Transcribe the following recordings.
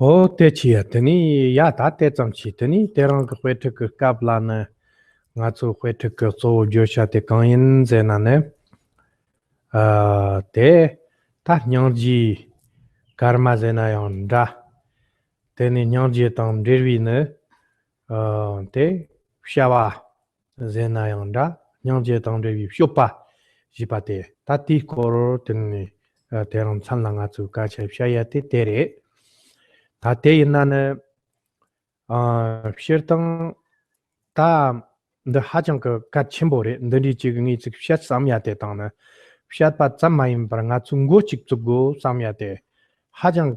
Techi tani ya ta te chamchi tani terang ko wet ko kaplan nga chu wet ko so josha te kain zena ne te ta nyangji karma zena yon da tani nyangji tam derwi ne te shawa zena yon da nyangji tam derwi shopa jipate tati koro tani terang chanla nga chu ka che shaya te tere tate inane shirtang ta the hajang ka chimbore ndri chigngi chik shat samyate tang shat pa tsammaim par nga chungo chik chugo samyate hajang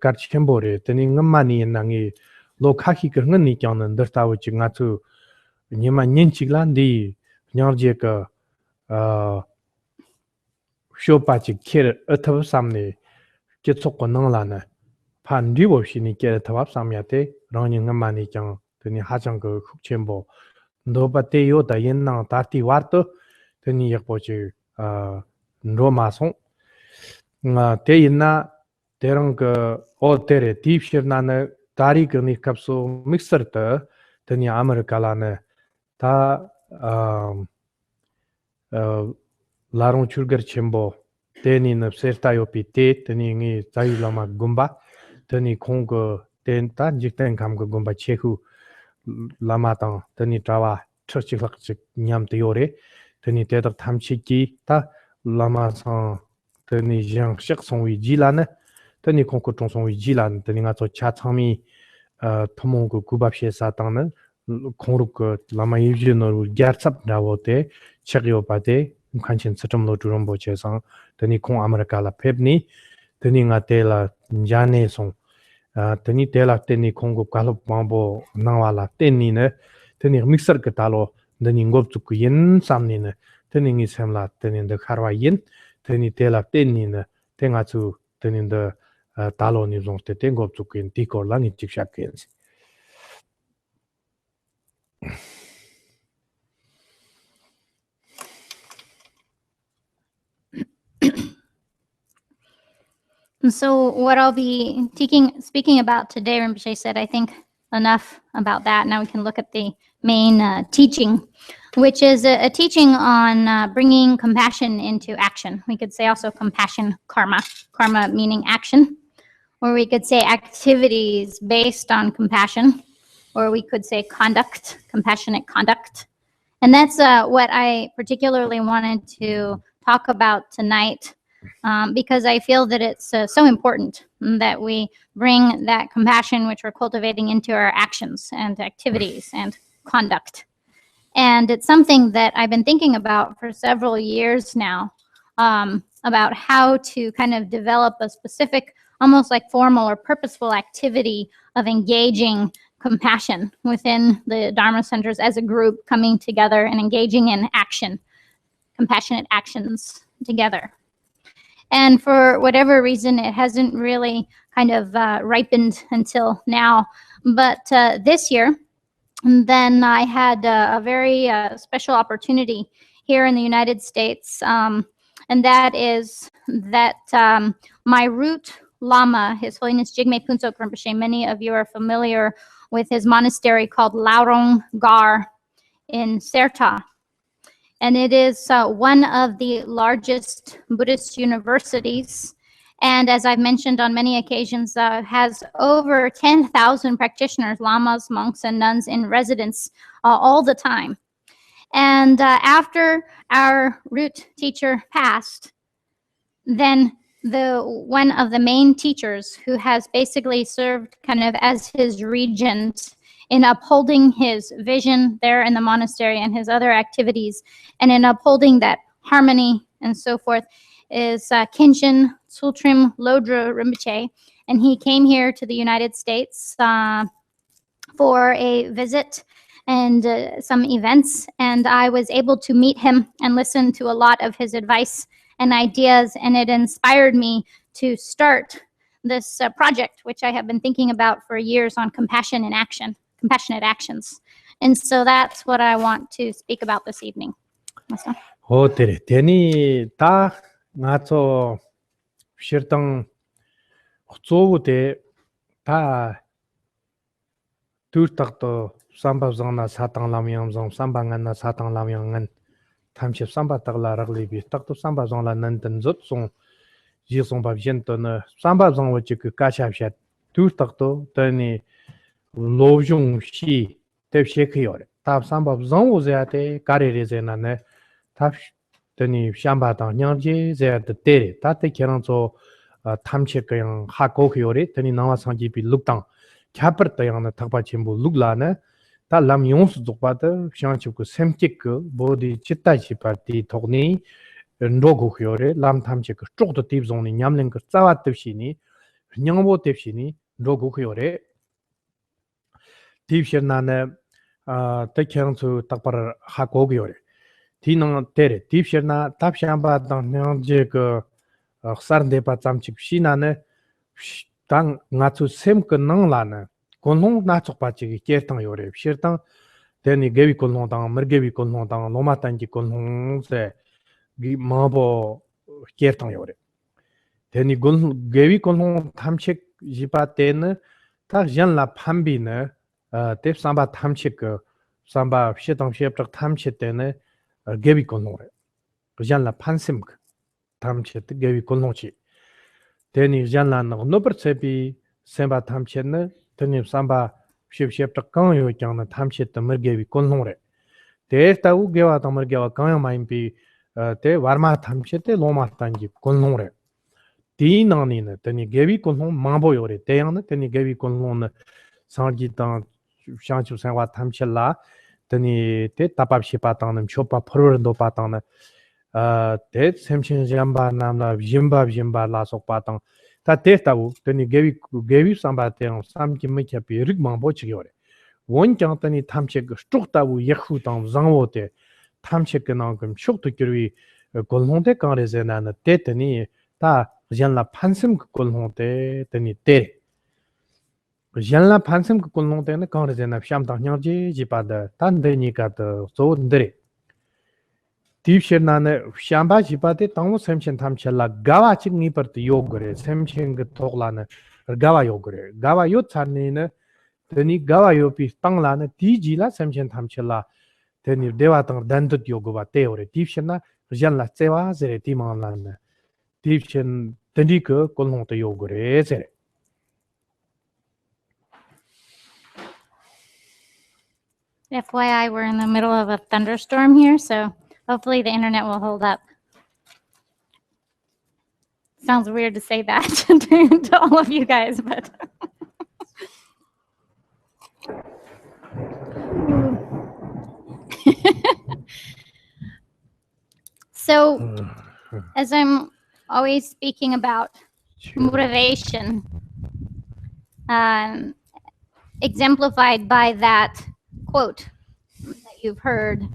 ka chimbore teni ngamani nangi lo khaki ka ngani kyang ndar ta wu chik nga chu nyima nyin chiglan di nyarje ka shopa chik kher athav samne ke chok nang la na pan riwo shini ke thawap samyate rangni ngamani kyang teni hajang ka khukchembo ndo pate yo da yen nang tarti warto teni yakpo chi ndo ma song nga te inna terang ka o tere deep shirna ne tari ka ni kapso mixer ta teni amerika la ne ta larong churgar chembo teni na serta yo pi te teni ngi tayi lama gumba teni kong ka ten ta jikten kam ka gumba chehu lama tang teni trawa churchik lak chik nyam te yore teni tetak tamchi ki ta lama sang teni jiang shik songwi ji la ne teni kongko chong songwi ji la ne teni nga cho cha changmi thomong ko kubab she sa tang ne kongruk ko lama yivji noru gyar tsap dawo te chak yo pa te mkhanchin tsatam lo turombo che sang teni kong amerika la pep ni teni nga te la njane song teni tela teni kongo kalop mambo nangwala teni ne teni mixer ka talo teni ngop chuk yin samni ne teni ngi semla teni de kharwa yin teni tela teni ne tenga chu teni de talo ni zong te ngop chuk yin tikor la ni chikshak yin So what I'll be speaking about today, Rinpoche said, I think enough about that. Now we can look at the main teaching, which is a teaching on bringing compassion into action. We could say also compassion karma, karma meaning action, or we could say activities based on compassion, or we could say conduct, compassionate conduct. And that's what I particularly wanted to talk about tonight. Because I feel that it's so important that we bring that compassion which we're cultivating into our actions and activities and conduct. And it's something that I've been thinking about for several years now, about how to kind of develop a specific, almost like formal or purposeful activity of engaging compassion within the Dharma centers as a group, coming together and engaging in action, compassionate actions together. And for whatever reason, it hasn't really kind of ripened until now. But this year, then I had a very special opportunity here in the United States. And that is that my root Lama, His Holiness Jigme Phuntsok Rinpoche, many of you are familiar with his monastery called Laurong Gar in Serta. And it is one of the largest Buddhist universities. And as I've mentioned on many occasions, has over 10,000 practitioners, lamas, monks, and nuns in residence all the time. And after our root teacher passed, then one of the main teachers who has basically served kind of as his regent in upholding his vision there in the monastery and his other activities, and in upholding that harmony and so forth, is Kenshin Tsultrim Lodro Rinpoche. And he came here to the United States for a visit and some events, and I was able to meet him and listen to a lot of his advice and ideas, and it inspired me to start this project, which I have been thinking about for years, on compassion in action. Compassionate actions. And so that's what I want to speak about this evening. tere teni ta nga cho shirtang khzo te 다 둘딱도 삼바정나 사탕라면정 삼방안나 사탕라면은 탐십 삼바딱라락리비 딱도 삼바정라는 던젓송 지송바비엔토는 삼바정워지 그 까샤샤 둘딱도 더니 로종시 대시크요레 다 삼바정우제한테 가리레제나네 다 더니 샴바당 냥지 제한테 때리 다때 계란조 탐식 그냥 하고요레 더니 나와상지비 룩당 캬퍼트양나 탁바침부 룩라네 다 람용스 독바드 샹치고 샘틱그 보디 치타치파티 독니 로고요레 람탐식 쪽도 딥존이 냠랭 그 짜와듯이니 냥보 딥시니 로고요레 딥셔나네 tekyansu takpar hakogyore tinang tere tipsherna tapshamba dang nyangje ge sarde pa chamchik shinane dang ngatsu semk nanglane konlong na chokpa chi kertang yore shirtang teni gewi konlong dang mergewi konlong dang lomatan ji konlong se gi mabo kertang yore teni gewi konlong tamchik jipa ten ta janla phambine tep samba tamchik samba shitang sheptak tamchit tene gewi konlong janla pansim tamchit gewi konlongchi teni janla noper tsepi semba tamchit ne teni samba sheptak kang yo kyang na tamchit mer gewi konlong re te ta u gewa ta mer gewa kang ma impi te warma tamchit te loma tangi konlong re ti nani ne teni gewi konlong mambo yo re te yang ne teni gewi konlong ne 상기 땅 샹추 생활 탐칠라 드니 때 답합시 바탕는 쇼파 프로르도 바탕는 대 샘신 잠바 남나 짐바 라속 바탕 다 때다고 드니 게위 삼바테랑 삼김이 캡이 릭만 보치기오래 원장 드니 탐책 스톡다고 예후 땅 장오테 탐책 그나금 쇼도 끼리 골홍데 강레제나는 때더니 다 janla 판심 골홍데 드니 때 janla pansam ko kulong tene kang rejena sham ta nyangji jipada tan de ni ka to so ndre deep sherna ne shamba jipate tang semchen tham chela gawa chi ni par yog gre semchen ge togla ne gawa yog gre gawa yo charni ne teni gawa yo pi tang la ne ti ji la semchen tham chela teni dewa tang dan dut yog ba te ore deep sherna janla chewa zere ti man la ne deep shen teni ko kulong te yog gre zere FYI, we're in the middle of a thunderstorm here, so hopefully the internet will hold up. Sounds weird to say that to all of you guys, but so as I'm always speaking about motivation, exemplified by that quote that you've heard,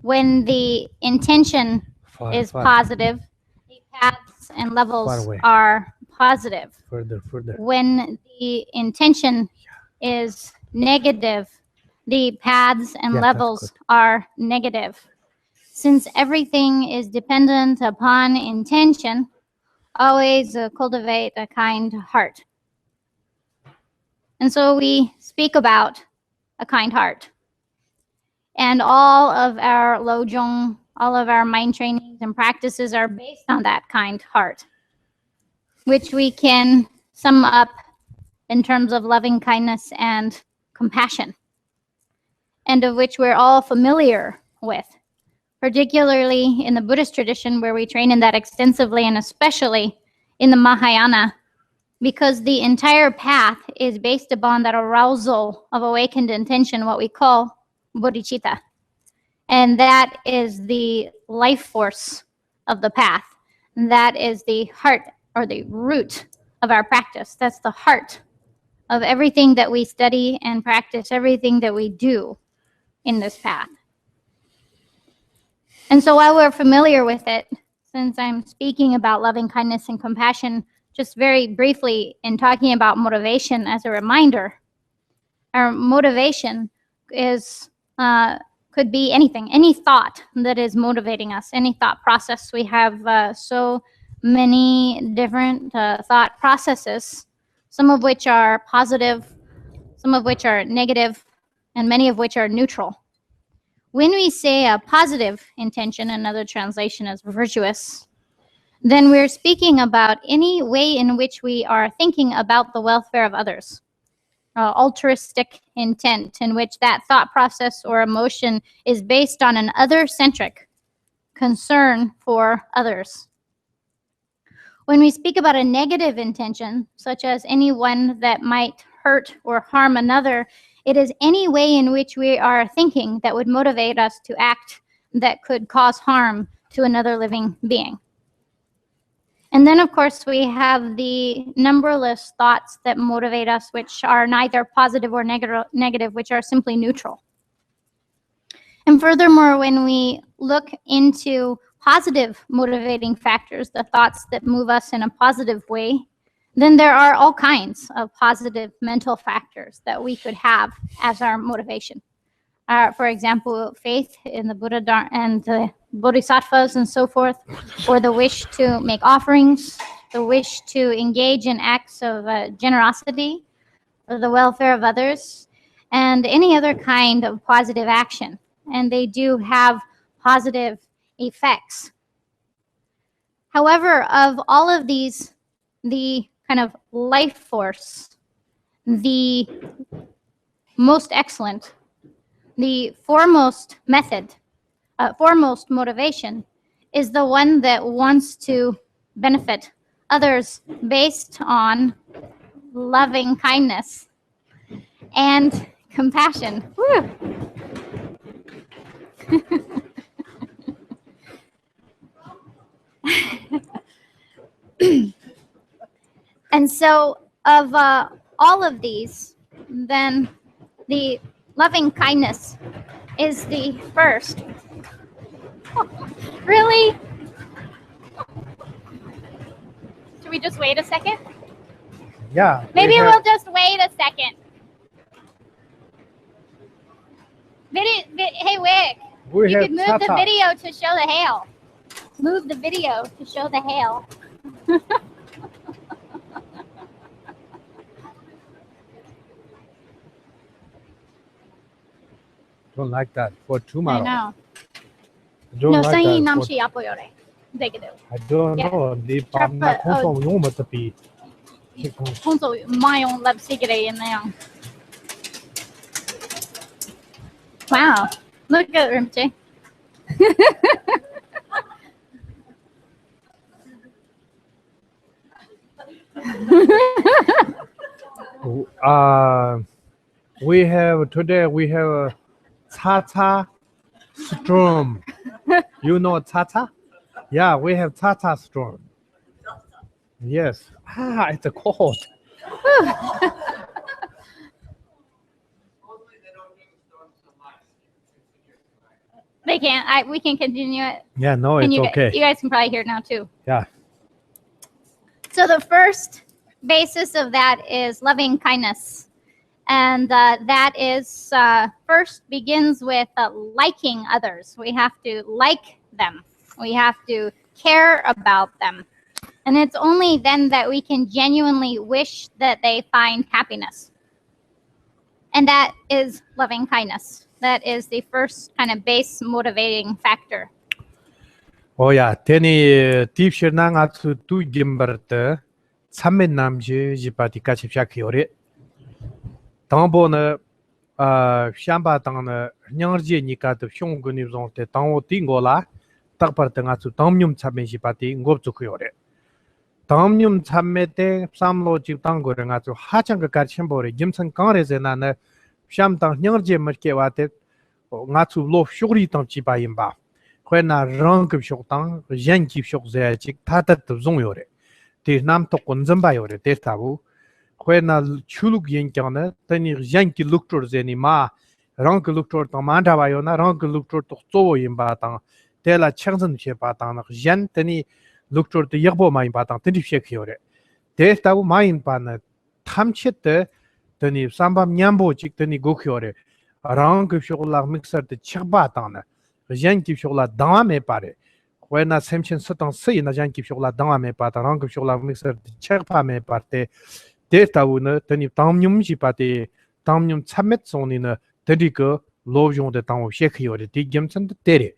when the intention is positive, the paths and levels are positive. Further. When the intention is negative, the paths and levels are negative. Since everything is dependent upon intention, always cultivate a kind heart. And so we speak about a kind heart. And all of our Lodro, all of our mind trainings and practices are based on that kind heart, which we can sum up in terms of loving kindness and compassion, and of which we're all familiar with, particularly in the Buddhist tradition where we train in that extensively, and especially in the Mahayana, because the entire path is based upon that arousal of awakened intention, what we call bodhicitta. And that is the life force of the path. And that is the heart or the root of our practice. That's the heart of everything that we study and practice, everything that we do in this path. And so while we're familiar with it, since I'm speaking about loving kindness and compassion, just very briefly in talking about motivation as a reminder, our motivation is could be anything, any thought that is motivating us, any thought process. We have so many different thought processes some of which are positive, some of which are negative, and many of which are neutral. When we say a positive intention, another translation is virtuous, then we're speaking about any way in which we are thinking about the welfare of others. Altruistic intent, in which that thought process or emotion is based on an other-centric concern for others. When we speak about a negative intention, such as any one that might hurt or harm another, it is any way in which we are thinking that would motivate us to act that could cause harm to another living being. And then, of course, we have the numberless thoughts that motivate us, which are neither positive or negative, which are simply neutral. And furthermore, when we look into positive motivating factors, the thoughts that move us in a positive way, then there are all kinds of positive mental factors that we could have as our motivation. For example, faith in the Buddha and the Bodhisattvas and so forth, or the wish to make offerings, the wish to engage in acts of generosity for the welfare of others, and any other kind of positive action. And they do have positive effects. However, of all of these, the kind of life force, the most excellent, the foremost method, foremost motivation is the one that wants to benefit others based on loving kindness and compassion. Whew. And so of all of these, then the loving kindness is the first. Really? Should we just wait a second? Yeah. Maybe we'll just wait a second. Hey, Wick, you could move the video to show the hail. Move the video to show the hail. Don't like that for tomorrow. I know. Don't No, like Sanyi that. Namshi Apoyore. I don't know. The partner console yung matapi. Console Mayon Lab Sigre in there. Wow. Look at Rinpoche. We have a Tata storm. You know Tata? Yeah, we have Tata storm. Yes. It's cold. They can't. We can continue it. Yeah, no, it's okay. You guys can probably hear it now too. Yeah. So the first basis of that is loving kindness. And that is first begins with liking others. We have to like them. We have to care about them. And it's only then that we can genuinely wish that they find happiness. And that is loving kindness. That is the first kind of base motivating factor. Oh yeah, teni deep shirnang atu tu gimberte samen namje jipati kachipshak yore. Tambo na shamba tang na nyangje nika de shong guni zong te tango tingola takpar tanga tu tamnyum chamen jipati ngop chuk yore. Tamnyum chamete samlo jip tango nga tu hachang ka chembore jimsan kangre zena na sham tang nyangje merke wate nga tu lo shugri tang jipa yimba. Khwena rang kip shok tang yen kip shok ze chik tatat zong yore. Te nam to konzamba yore te tabu. Khwena chuluk yen kyang tani yen ki luktor zeni ma rang ki luktor tang manda ba yo na rang ki luktor to zo yimba tang tela changsan che pa tang na yen tani luktor te yagbo ma yimba tang tani shek yore. Te tabu ma yimba na tamchet te tani sambam nyambo chik tani gok yore. Rang kip shok la mixer te chikba tang na yen kip shok la danga me pare. Khwena semchen satang sei na yen kip shok la danga me pa tang rang kip shok la mixer te chikpa me parte 데이터우는 더니 담념지 바데 담념 참met송이는 더디그 로종의 당호 셰크요리 디겸선데 데리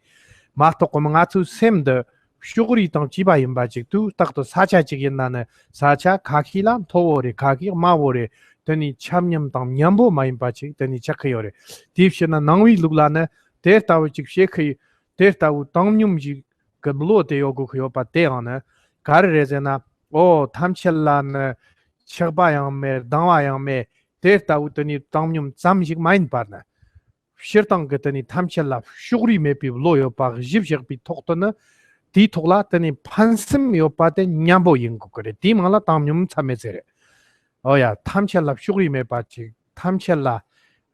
마토 꼬망아투 셈데 쇼그리 당 지바임 바직도 딱도 사차직이 나는 사차 가키란 토오리 가키 마오리 더니 참념 당 냠보 마임 바직 더니 차크요리 딥시나 낭위 룩라네 데이터우 직 셰크 데이터우 담념지 그 블로데요고 그요 바데하네 가르레제나 오 탐첼란 셔바양메 당와양메 데이터우 더니 담념 잠식 마인 바나 Shirtang getani tamchella shugri mepi loyo pa jibjek pi toktono di tokla tani pansim yo pa te nyambo yingo kore di mangla tamnyum chamezere oya tamchella shugri me pa chi tamchella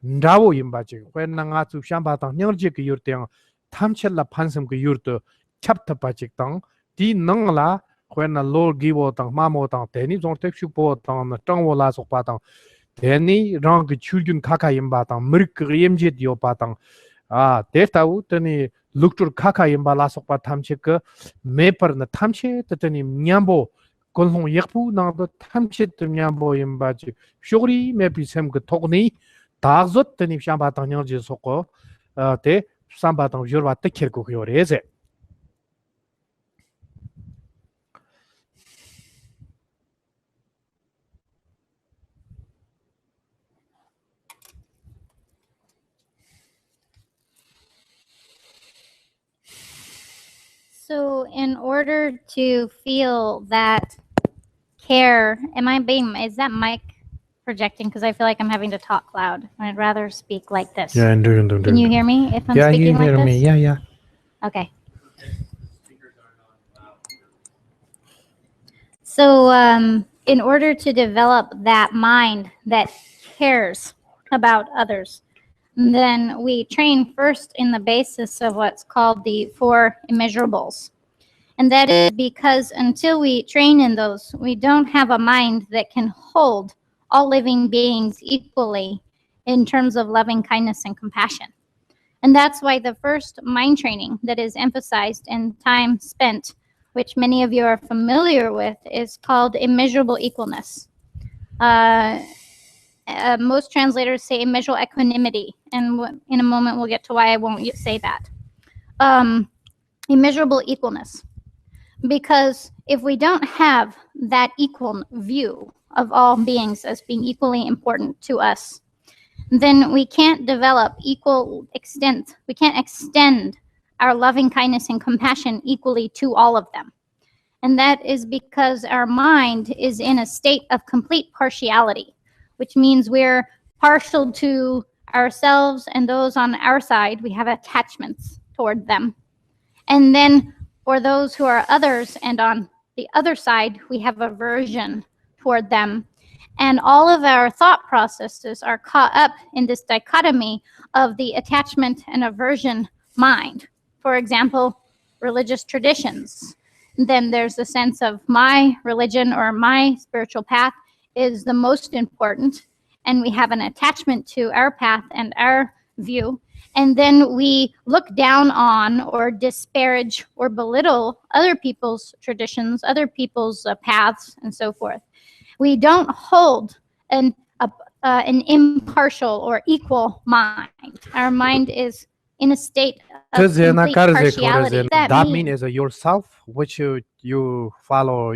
ndawo yimba chi when nga chu shamba tang nyarje ki yurteng tamchella pansim ki yurto chapta pa chi tang di nangla when a lord giwo tang mamo tang teni zong tek shukpo tang tangwo la sok pa tang Teni rang chulgun kaka yimba tang mirk yemje dio patang 데이터우 tani luktur kaka yimba la sokpa tamche ke mepar na tamche tani nyambo kolhong yakpu nang do tamche nyambo yimba ji shogri mepi sem ke tokni dagzot tani shamba tang nyangje soko te samba tang jorwa te kerko yoreze So in order to feel that care, is that mic projecting? Because I feel like I'm having to talk loud. I'd rather speak like this. Yeah, Can you hear me if I'm yeah, speaking you hear like me. this? Yeah. Okay. So in order to develop that mind that cares about others, then we train first in the basis of what's called the 4 immeasurables. And that is because until we train in those, we don't have a mind that can hold all living beings equally in terms of loving kindness and compassion. And that's why the first mind training that is emphasized in time spent, which many of you are familiar with, is called immeasurable equalness. Most translators say immeasurable equanimity, and in a moment we'll get to why I won't say that. Immeasurable equalness. Because if we don't have that equal view of all beings as being equally important to us, then we can't develop equal extent, we can't extend our loving kindness and compassion equally to all of them. And that is because our mind is in a state of complete partiality, which means we're partial to ourselves and those on our side. We have attachments toward them. And then for those who are others and on the other side, we have aversion toward them. And all of our thought processes are caught up in this dichotomy of the attachment and aversion mind. For example, religious traditions. Then there's the sense of my religion or my spiritual path is the most important, and we have an attachment to our path and our view. And then we look down on or disparage or belittle other people's traditions, other people's paths, and so forth. We don't hold an impartial or equal mind. Our mind is in a state of complete partiality. That means yourself, which you follow,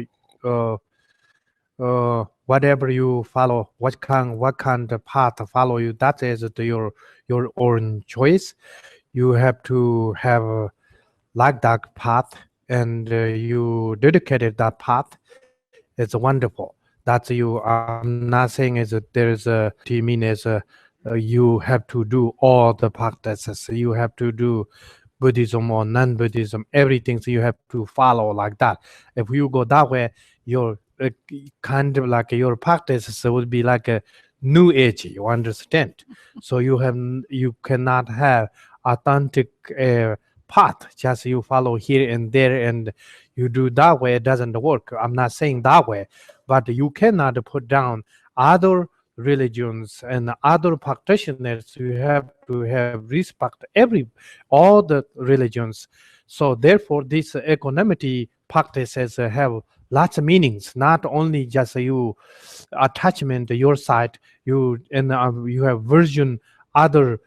whatever you follow, what kind of path follow you. That is your own choice. You have to have like that path, and you dedicated that path. It's wonderful. That's you. I'm not saying is that there's a mean is you have to do all the practices. You have to do Buddhism or non-Buddhism, everything. So you have to follow like that. If you go that way, your kind of like your practices would be like a new age. You understand? So you cannot have authentic path. Just you follow here and there, and you do that way. It doesn't work. I'm not saying that way, but you cannot put down other religions and other practitioners. You have to have respect all the religions. So therefore, this equanimity practices have lots of meanings, not only just you attachment to your side, you have version other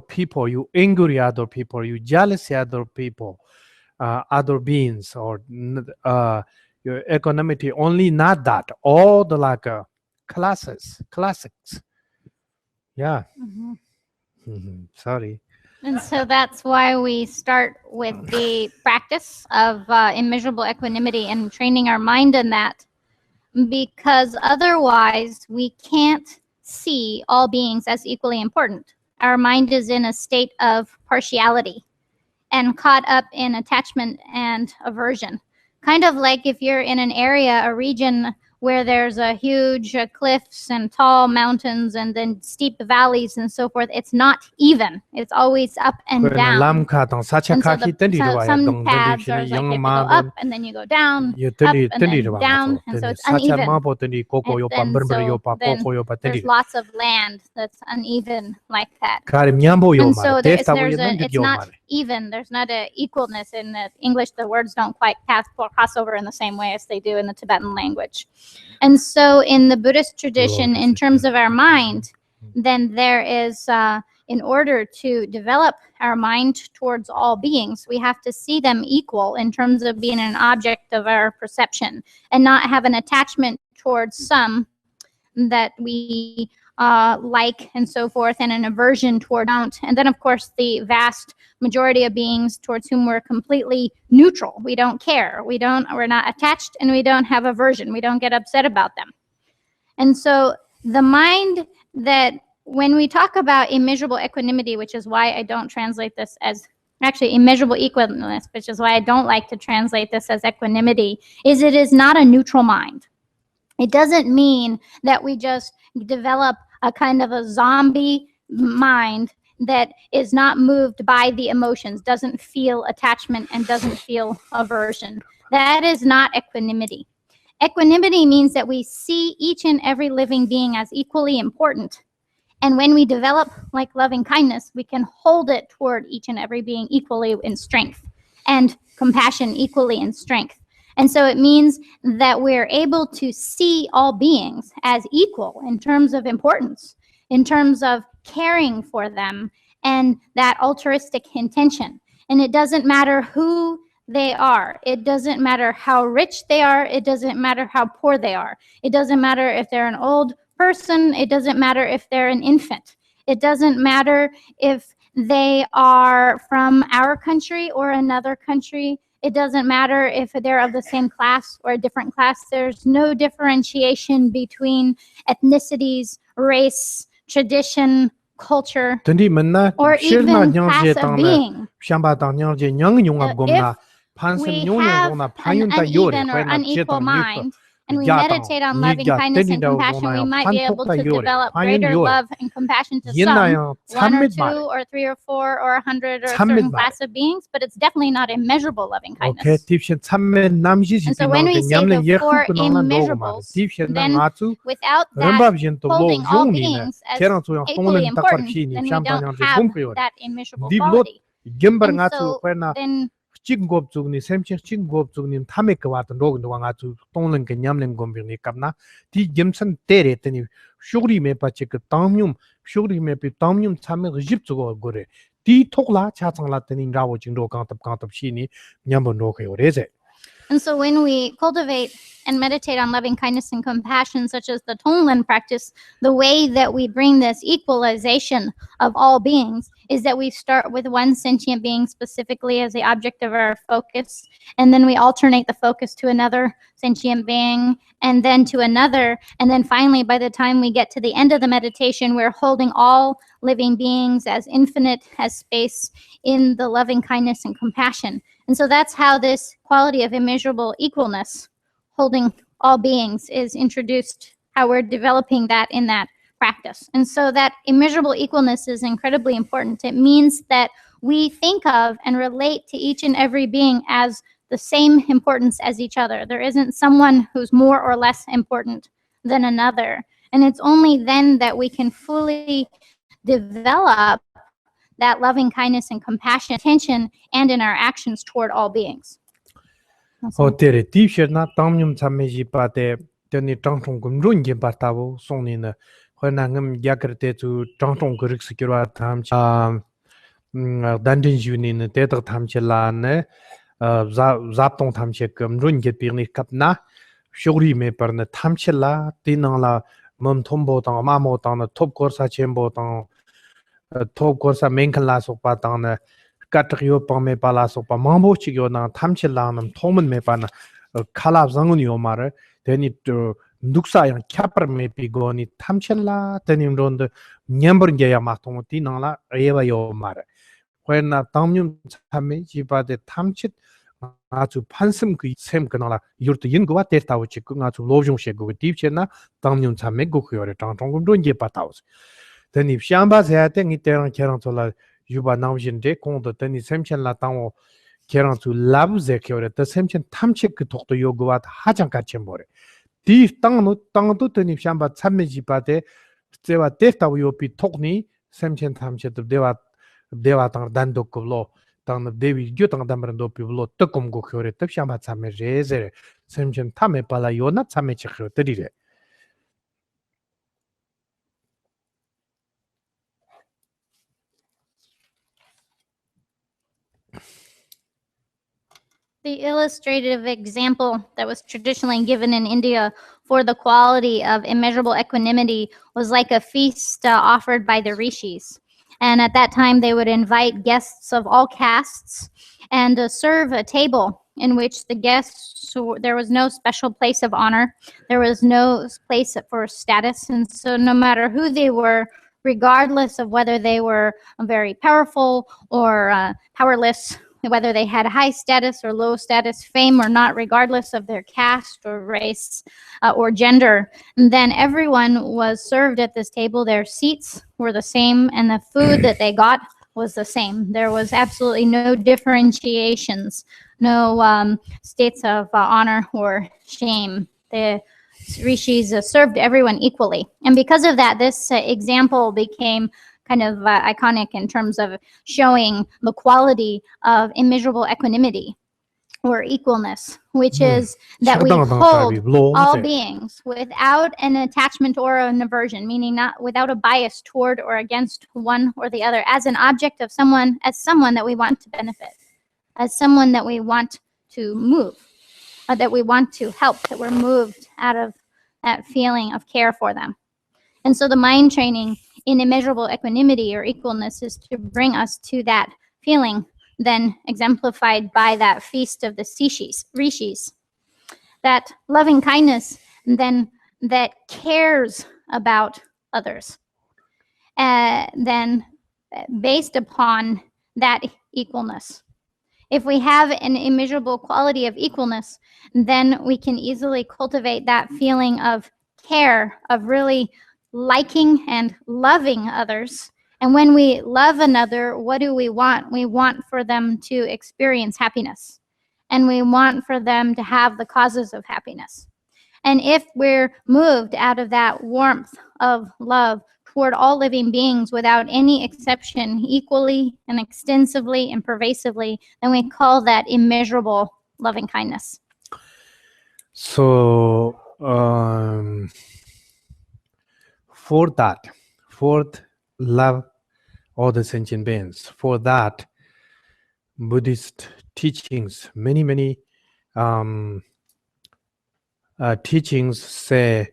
people, you angry other people, you jealous other people, other beings, or your equanimity, only not that, all the like classics. Yeah. Sorry. And so that's why we start with the practice of immeasurable equanimity and training our mind in that, because otherwise we can't see all beings as equally important. Our mind is in a state of partiality and caught up in attachment and aversion. Kind of like if you're in an area, a region where there's a huge cliffs and tall mountains and then steep valleys and so forth, it's not even. It's always up and down. And so some paths are like you have to go up and then you go down, up and then down, and so it's uneven. And so then there's lots of land that's uneven like that. And so it's not even. There's not an equalness in the English. The words don't quite cross over in the same way as they do in the Tibetan language. And so in the Buddhist tradition, in terms of our mind, then there is, in order to develop our mind towards all beings, we have to see them equal in terms of being an object of our perception and not have an attachment towards some that we like and so forth, and an aversion toward don't. And then, of course, the vast majority of beings towards whom we're completely neutral. We don't care. We're not attached, and we don't have aversion. We don't get upset about them. And so the mind that, when we talk about immeasurable equanimity, which is why I don't translate this as, actually immeasurable equanimity, which is why I don't like to translate this as equanimity, is it is not a neutral mind. It doesn't mean that we just develop a kind of a zombie mind that is not moved by the emotions, doesn't feel attachment, and doesn't feel aversion. That is not equanimity. Equanimity means that we see each and every living being as equally important. And when we develop like loving kindness, we can hold it toward each and every being equally in strength, and compassion equally in strength. And so it means that we're able to see all beings as equal in terms of importance, in terms of caring for them, and that altruistic intention. And it doesn't matter who they are. It doesn't matter how rich they are. It doesn't matter how poor they are. It doesn't matter if they're an old person. It doesn't matter if they're an infant. It doesn't matter if they are from our country or another country. It doesn't matter if they're of the same class or a different class. There's no differentiation between ethnicities, race, tradition, culture, or even class of being. If we have an uneven or unequal mind, and we meditate on loving kindness and compassion, we might be able to develop greater love and compassion to some, 1 or 2 or 3 or 4 or 100 or a certain class of beings, but it's definitely not immeasurable loving kindness. And so when we say the 4 immeasurables, then without that holding all beings as equally important, then we don't have that immeasurable quality. And so then Chingopzugni, Semchik Chingopzugni, Tamekawat, and Rogan, Tonlan Kenyamlin Gombini Kapna, T. Gimson Terretani, Shuri Mepachik, Tomium, Shuri Mepi, Tomium, Tamil, Jipsugo Gore, T. Tokla, Chatang Latin, Rawaching Rokant of Shini, Nyambo Noke or Reze. And so when we cultivate and meditate on loving kindness and compassion, such as the Tonglen practice, the way that we bring this equalization of all beings is that we start with one sentient being specifically as the object of our focus, and then we alternate the focus to another sentient being, and then to another, and then finally, by the time we get to the end of the meditation, we're holding all living beings as infinite as space in the loving kindness and compassion. And so that's how this quality of immeasurable equalness, holding all beings, is introduced, how we're developing that in that practice. And so that immeasurable equalness is incredibly important. It means that we think of and relate to each and every being as the same importance as each other. There isn't someone who's more or less important than another. And it's only then that we can fully develop that loving kindness and compassion, attention, and in our actions toward all beings. Ho tere t-shirt na tamnyum chamme ji pate teni tangtong gum run ge bartawo songni na khona ngam yakarte chu tangtong grik sikirwa tham dandin juni ne te tak tham chela ne zap tong tham che gum run ge pirni kapna shogri me par na tham chela tinang la mom thombo tang ma mo tang na thop kor sa chembo tang thop kor sa menkala sok pa tang na katryo pa me pala sok pa mambo chi gyo na tham chela nam thomen me pa na khala zangun yo mar deni nuksa yang kyapar me pi go ni tham chela tenim ron de nyambur ge ya ma thong ti nang la ewa yo mar when na tamnyum chame ji ba de tham chit 아주 판심 그 셈 그나라 이렇게 연구와 데이터 오치 그 아주 로종 쉐고 딥체나 당년 참매 그 요래 당통금 론게 바타오스 더니 샹바세야 땡이 때랑 계랑 졸라 유바 나오신데 공도 더니 셈첸라 당오 계랑 주 라브제 겨래 더 셈첸 탐치 그 독도 요구와 하장 같이 뭐래 디 땅도 더니 샹바 참매지 바데 제와 데이터 요피 톡니 셈첸 탐치도 데와 당 단독급로当 David 就当他们都比如德国国口的德想把他们热热甚至他们把了有那他们吃喝的哩 The illustrative example that was traditionally given in India for the quality of immeasurable equanimity was like a feast offered by the Rishis. And at that time, they would invite guests of all castes and serve a table in which the guests, there was no special place of honor. There was no place for status. And so no matter who they were, regardless of whether they were very powerful or powerless, whether they had high status or low status, fame or not, regardless of their caste or race or gender, then everyone was served at this table. Their seats were the same and the food that they got was the same. There was absolutely no differentiations, no states of honor or shame. The Rishis served everyone equally. And because of that, this example became kind of iconic in terms of showing the quality of immeasurable equanimity or equalness, which is that we hold all beings without an attachment or an aversion, meaning not without a bias toward or against one or the other, as an object of someone, as someone that we want to benefit, as someone that we want to move, that we want to help, that we're moved out of that feeling of care for them. And so the mind training in immeasurable equanimity or equalness is to bring us to that feeling, then exemplified by that feast of the Rishis, that loving kindness then that cares about others, then based upon that equalness. If we have an immeasurable quality of equalness, then we can easily cultivate that feeling of care, of really liking and loving others. And when we love another, what do we want? We want for them to experience happiness. And we want for them to have the causes of happiness. And if we're moved out of that warmth of love toward all living beings without any exception, equally and extensively and pervasively, then we call that immeasurable loving kindness. So, for that, fourth, love all the sentient beings. For that, Buddhist teachings, many teachings say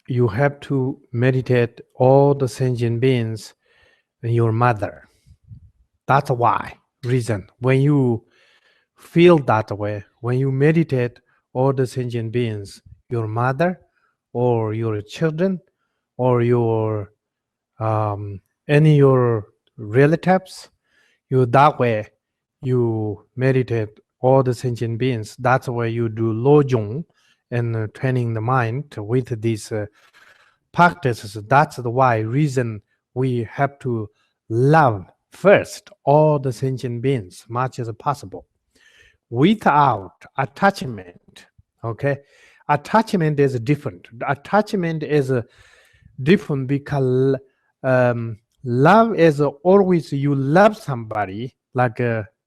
you have to meditate all the sentient beings in your mother. That's why reason. When you feel that way, when you meditate all the sentient beings, your mother or your children or your any your relatives, you that way you meditate all the sentient beings. That's why you do Lodro and training the mind with these practices. That's the why reason we have to love first all the sentient beings much as possible without attachment. Okay, attachment is different. Attachment is different because love is always you love somebody, like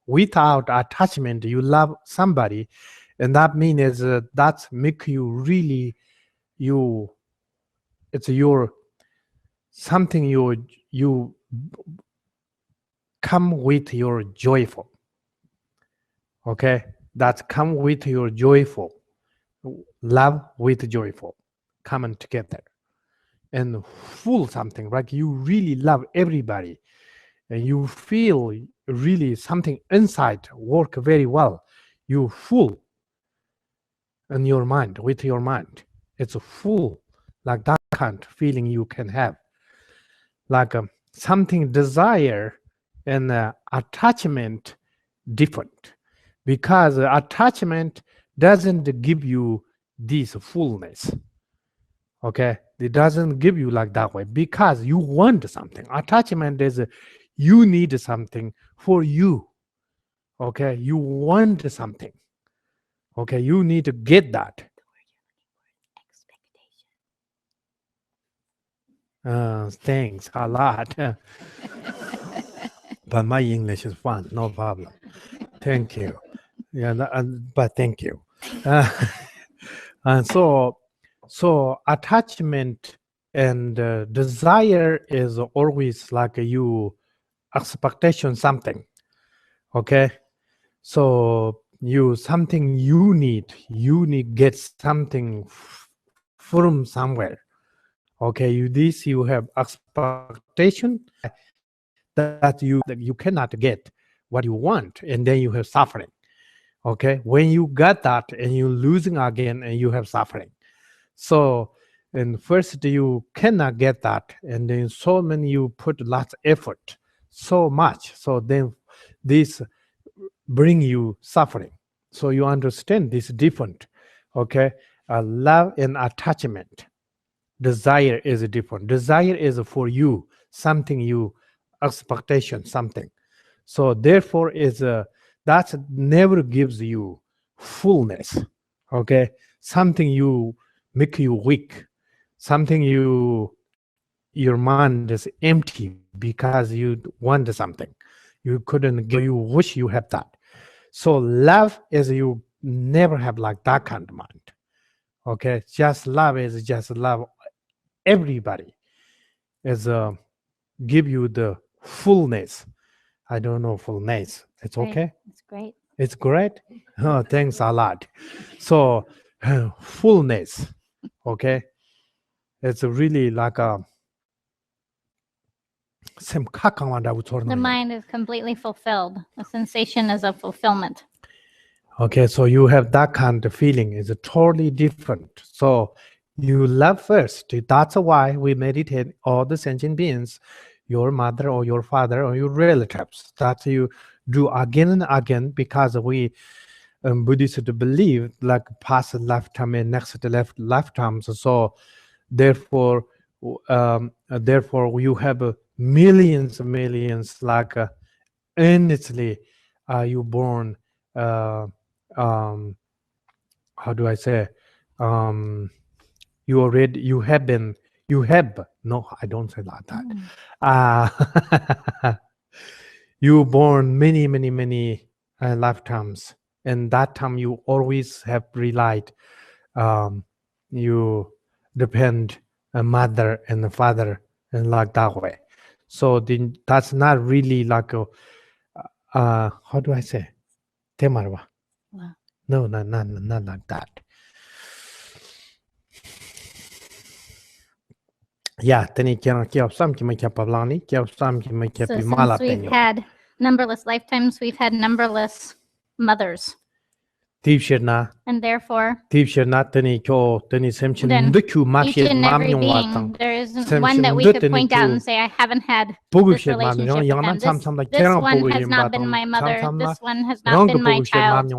without attachment, you love somebody, and that means that make you really it's your something you come with your joyful. Okay, that come with your joyful. Love with joyful coming together and full something like you really love everybody and you feel really something inside work very well. You full in your mind, with your mind. It's full, like that kind of feeling you can have. Like something desire and attachment different. Because attachment doesn't give you this fullness. Okay? It doesn't give you like that way because you want something. Attachment is you need something for you. Okay? You want something. Okay? You need to get that. Thanks a lot. But my English is fun, no problem. Thank you. Yeah, but thank you. And so attachment and desire is always like you expectation something. Okay, so something you need get something from somewhere. Okay, you have expectation that you cannot get what you want, and then you have suffering. Okay, when you got that and you're losing again and you have suffering. So, and first you cannot get that, and then so many you put lots of effort, so much. So then this bring you suffering. So you understand this different. Okay, love and attachment. Desire is different. Desire is for you, something you expectation, something. So therefore is that never gives you fullness. Okay, something you make you weak, something your mind is empty because you want something you couldn't get, you wish you had that. So love is you never have like that kind of mind. Okay, just love is just love everybody, is give you the fullness. I don't know fullness. It's okay. It's great. It's great. Oh, thanks a lot. So fullness. Okay, it's really like a The mind is completely fulfilled. The sensation is of fulfillment. Okay, so you have that kind of feeling. It's totally different. So you love first. That's why we meditate all the sentient beings, your mother or your father or your relatives. That you do again and again because we Buddhists believe like past lifetime and next lifetimes. So therefore you have millions like endlessly you born how do I say you have no, I don't say like that. You born many lifetimes, and that time you always have relied you depend a mother and a father and like that way. So then that's not really like a how do I say temarwa? Wow. No, not like that. Yeah, So since we've had numberless lifetimes, we've had numberless mothers. And therefore, each and every being, there isn't one that we could point out and say, I haven't had this relationship with them. This one has not been my mother. This one has not been my child.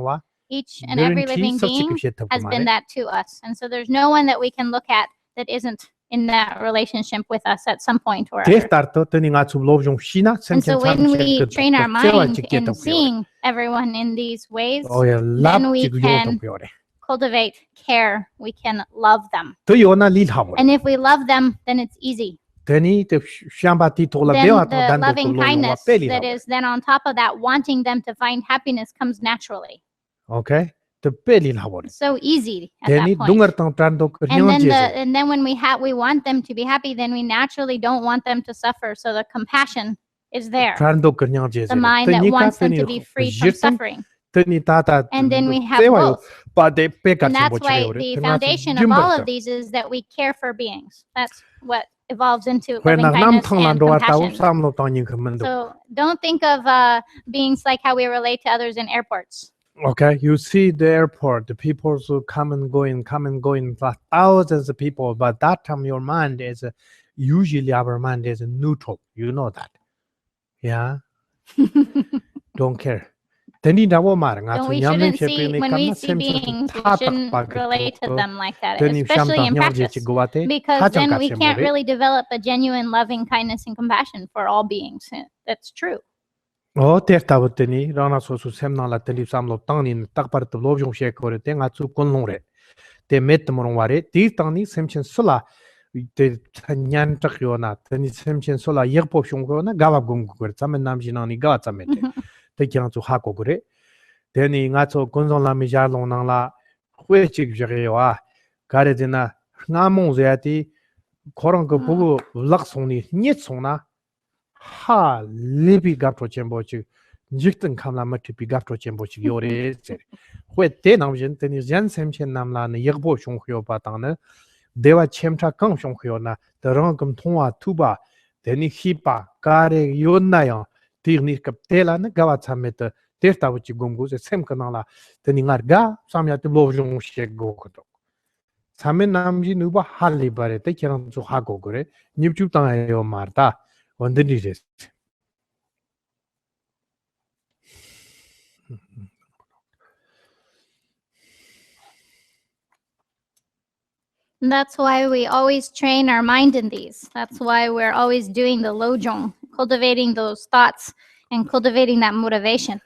Each and every living being has been that to us. And so there's no one that we can look at that isn't in that relationship with us at some point or other. And so when we train our mind in seeing everyone in these ways, then we can cultivate care. We can love them. And if we love them, then it's easy. Teni te shamba ti tola then dewa the dan loving to lo kindness peli that is then on top of that, wanting them to find happiness comes naturally. Okay, te peli la It's so easy at Teni that point. dungar tang trando And then when we want them to be happy, then we naturally don't want them to suffer. So the compassion is there. trando kernyang The mind that wants them to be free from suffering. Teni tata And then we have both. pa de peka And that's why the foundation of all of these is that we care for beings. That's what evolves into loving kindness and compassion. So don't think of beings like how we relate to others in airports. Okay, you see the airport, the people who come and going, thousands of people, but that time your mind is usually our mind is neutral. You know that. Yeah. Don't care. We shouldn't see, when we see beings, we shouldn't relate to them like that, especially in practice, because then we can't really develop a genuine loving kindness and compassion for all beings. That's true. Oh, teni rana so semna la teli samlo tangni takpar to lobjong she kore te nga chu konlong re. Te met morong ware ti tangni semchen sula te nyan tak yo na teni semchen sula yegpo shong ko na gawa gong ko tsamen nam jina ni gawa tsamete. Te kyang chu ha ko gore. Teni nga chu konzong la mi ja long nang la hwe chig jere yo a. Gare dina nga mong zati korong ko bugu lak song ni nyet song na ha libi gapto chembochi jikten kamla mati pi gapto chembochi yore se hwe te nam jin teni jan semchen namla ne yegbo shong khyo pa tang ne dewa chemcha kang shong khyo na de rang gam thongwa tuba teni hipa kare yonna ya tirni kap tela ne gawa chamet te ta wuchi gomgu se sem kana la teni ngar ga samya te lo jong she go ko samen nam ji nuba hali bare te kiran chu ha go gore nipchu tang ayo marta Wondering. That's why we always train our mind in these. That's why we're always doing the lojong, cultivating those thoughts and cultivating that motivation.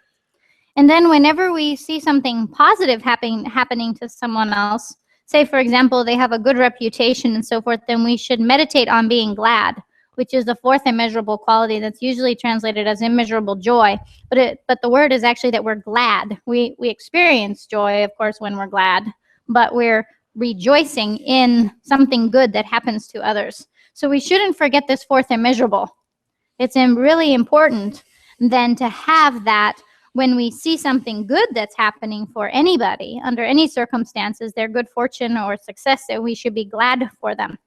And then whenever we see something positive happening to someone else, say, for example, they have a good reputation and so forth, then we should meditate on being glad, which is the fourth immeasurable quality that's usually translated as immeasurable joy. But the word is actually that we're glad. We experience joy, of course, when we're glad, but we're rejoicing in something good that happens to others. So we shouldn't forget this fourth immeasurable. It's really important then to have that when we see something good that's happening for anybody, under any circumstances, their good fortune or success, that we should be glad for them.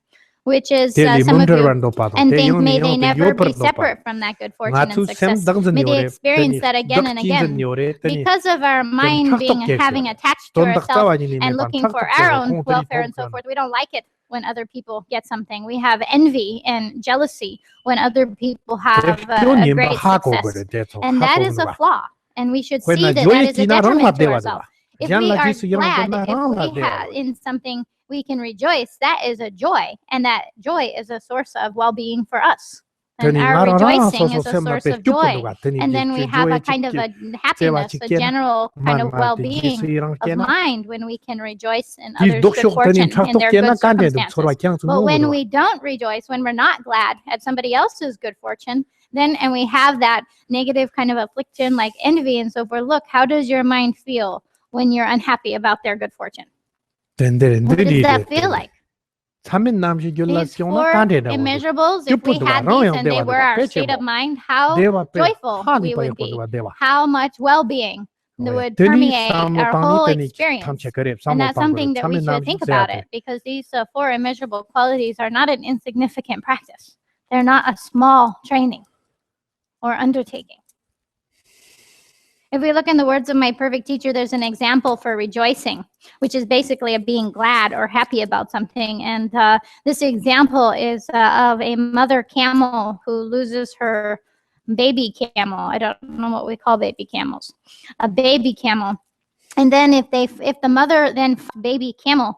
Which is some of you, and think, may they never be separate from that good fortune and success. May they experience that again and again. Because of our mind having attached to ourselves and looking for our own welfare and so forth, we don't like it when other people get something. We have envy and jealousy when other people have a great success. And that is a flaw. And we should see that that is a detriment to ourselves. If we are glad, if we have in something, we can rejoice. That is a joy, and that joy is a source of well-being for us. And our rejoicing is a source of joy. And then we have a kind of a happiness, a general kind of well-being of mind when we can rejoice in others' good fortune, in their good circumstances. But when we don't rejoice, when we're not glad at somebody else's good fortune, then, and we have that negative kind of affliction like envy and so forth, look, how does your mind feel when you're unhappy about their good fortune? What does that feel like? These four immeasurables, if we had these and they were our state of mind, how joyful we would be, how much well-being would permeate our whole experience. And that's something that we should think about it, because these four immeasurable qualities are not an insignificant practice. They're not a small training or undertaking. If we look in the words of my perfect teacher, there's an example for rejoicing, which is basically a being glad or happy about something. And this example is of a mother camel who loses her baby camel. I don't know what we call baby camels. A baby camel. And then if the mother then baby camel,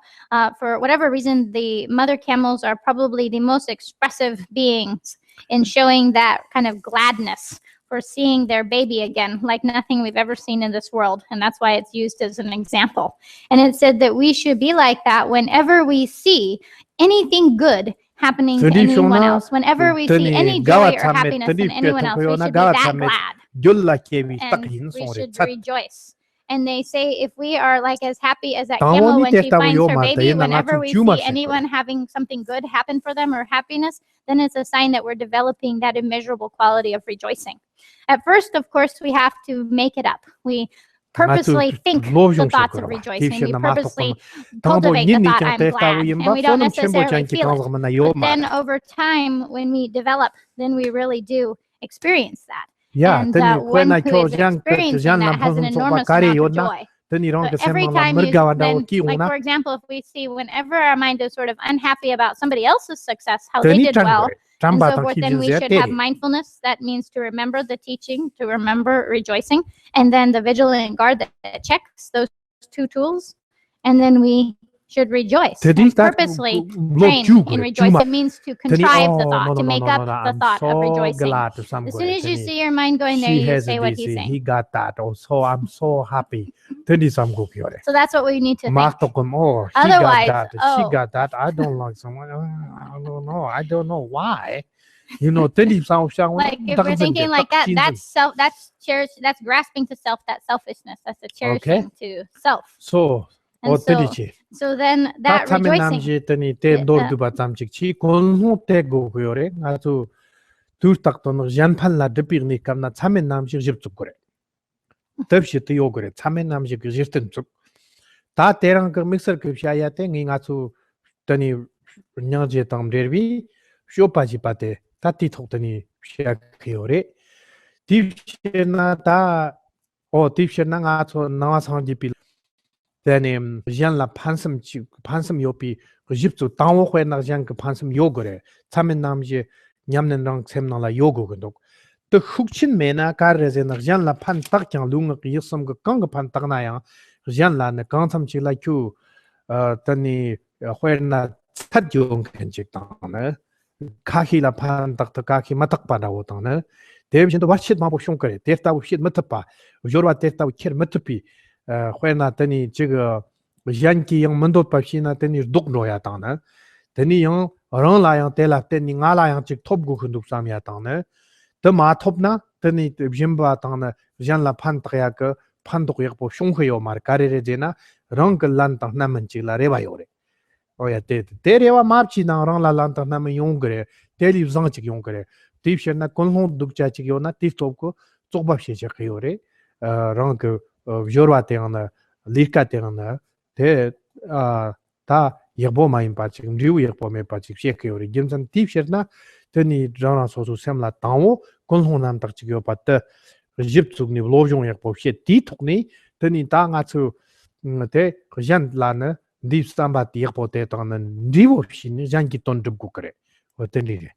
for whatever reason, the mother camels are probably the most expressive beings in showing that kind of gladness for seeing their baby again, like nothing we've ever seen in this world. And that's why it's used as an example. And it said that we should be like that whenever we see anything good happening to anyone else. Whenever we see any joy or happiness in anyone else, we should be that glad. And we should rejoice. And they say if we are like as happy as that camel when she finds her baby, whenever we see anyone having something good happen for them or happiness, then it's a sign that we're developing that immeasurable quality of rejoicing. At first, of course, we have to make it up. We purposely think the thoughts of rejoicing. We purposely cultivate the thought, I'm glad. And we don't necessarily feel it. But then over time, when we develop, then we really do experience that. And one who is experiencing that has an enormous amount of joy. So every time you then, like for example, if we see whenever our mind is sort of unhappy about somebody else's success, how they did well, and so forth, then we should have mindfulness. That means to remember the teaching, to remember rejoicing, and then the vigilant guard that checks those two tools, and then we should rejoice. And purposely train in rejoicing. It means to contrive the thought, to make up the thought of rejoicing. As soon as you see your mind going there, you say what he's saying. He got that. Oh, so I'm so happy. So that's what we need to think. Otherwise, she got that. I don't like someone. I don't know. I don't know why. You know, like if we're thinking like that, that's grasping to self, that selfishness. That's the cherishing to self. So then that rejoicing. Then Jan la pansam yopi Egyptu Tawo na Jan pansam yogore Tamen namje Nyamnen rang semna la yogo gondok the Hukchin mena karrezen Jan la pan takyan lunga yusum gang pan tagnaya Jan la ne gansam chi la ku tani na tadjong kenjik tane Kaki la pan tak kaki matak pada wotane Devin the watchit mabo shonkare Tefta shit matapa Jorwa tefta kir matapi Huena tani jiga Yanki yang mendot papsina tani dukno ya tane tani yang rang la yang tela tani ngala yang jik top gu khunduk sam ya tane the ma top na tani jimba tane jan la pan tya ke pan duk yak po shong yo mar karere jena rang lan ta na man chi la re ba yore o ya te rewa map chi na rang la lan ta na man yong gre teli zang chi yong gre tip shen na kon hon duk cha chi yo na tip top ko chok ba she che yore rang ke Jorwa tengana, Lika tengana, te ta yerbo main pachik, Riu yerbo me pachik, Shekori, Gimsan Tip Sherna, Teni Jana Sosu Semla Tango, Konhonam Takchio Pata, Jipsugni, Lojon yerbo, Shet Titokni, Teni Tangatsu, te, Jan Lana, Deep Stambat yerbo tetan, and Divo Shin, Jankiton to Bukare, or Tenere.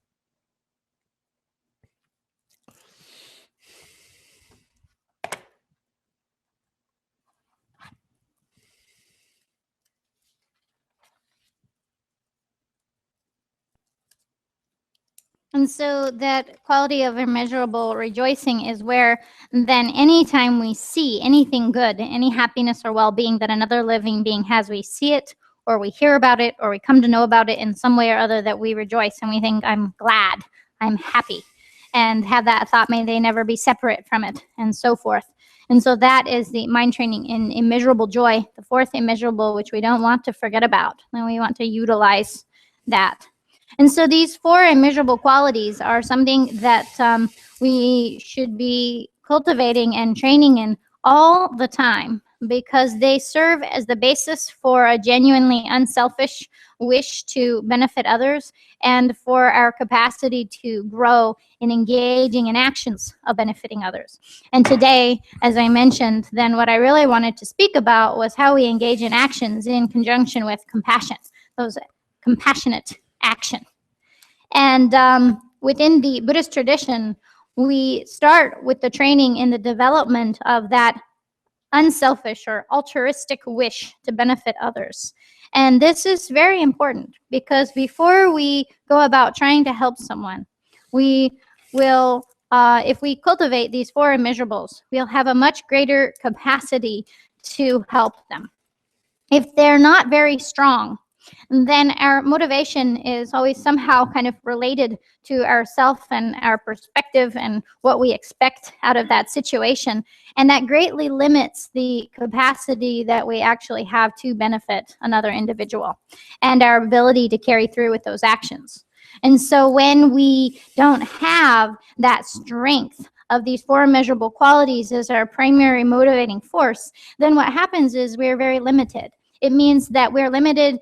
And so that quality of immeasurable rejoicing is where then anytime we see anything good, any happiness or well-being that another living being has, we see it or we hear about it or we come to know about it in some way or other, that we rejoice and we think, I'm glad, I'm happy, and have that thought, may they never be separate from it, and so forth. And so that is the mind training in immeasurable joy, the fourth immeasurable, which we don't want to forget about, and we want to utilize that. And so these four immeasurable qualities are something that we should be cultivating and training in all the time, because they serve as the basis for a genuinely unselfish wish to benefit others and for our capacity to grow in engaging in actions of benefiting others. And today, as I mentioned, then what I really wanted to speak about was how we engage in actions in conjunction with compassion, those compassionate action. And within the Buddhist tradition, we start with the training in the development of that unselfish or altruistic wish to benefit others. And this is very important, because before we go about trying to help someone, we will, if we cultivate these four immeasurables, we'll have a much greater capacity to help them. If they're not very strong, then our motivation is always somehow kind of related to ourself and our perspective and what we expect out of that situation. And that greatly limits the capacity that we actually have to benefit another individual and our ability to carry through with those actions. And so when we don't have that strength of these four immeasurable qualities as our primary motivating force, then what happens is we're very limited. It means that we're limited,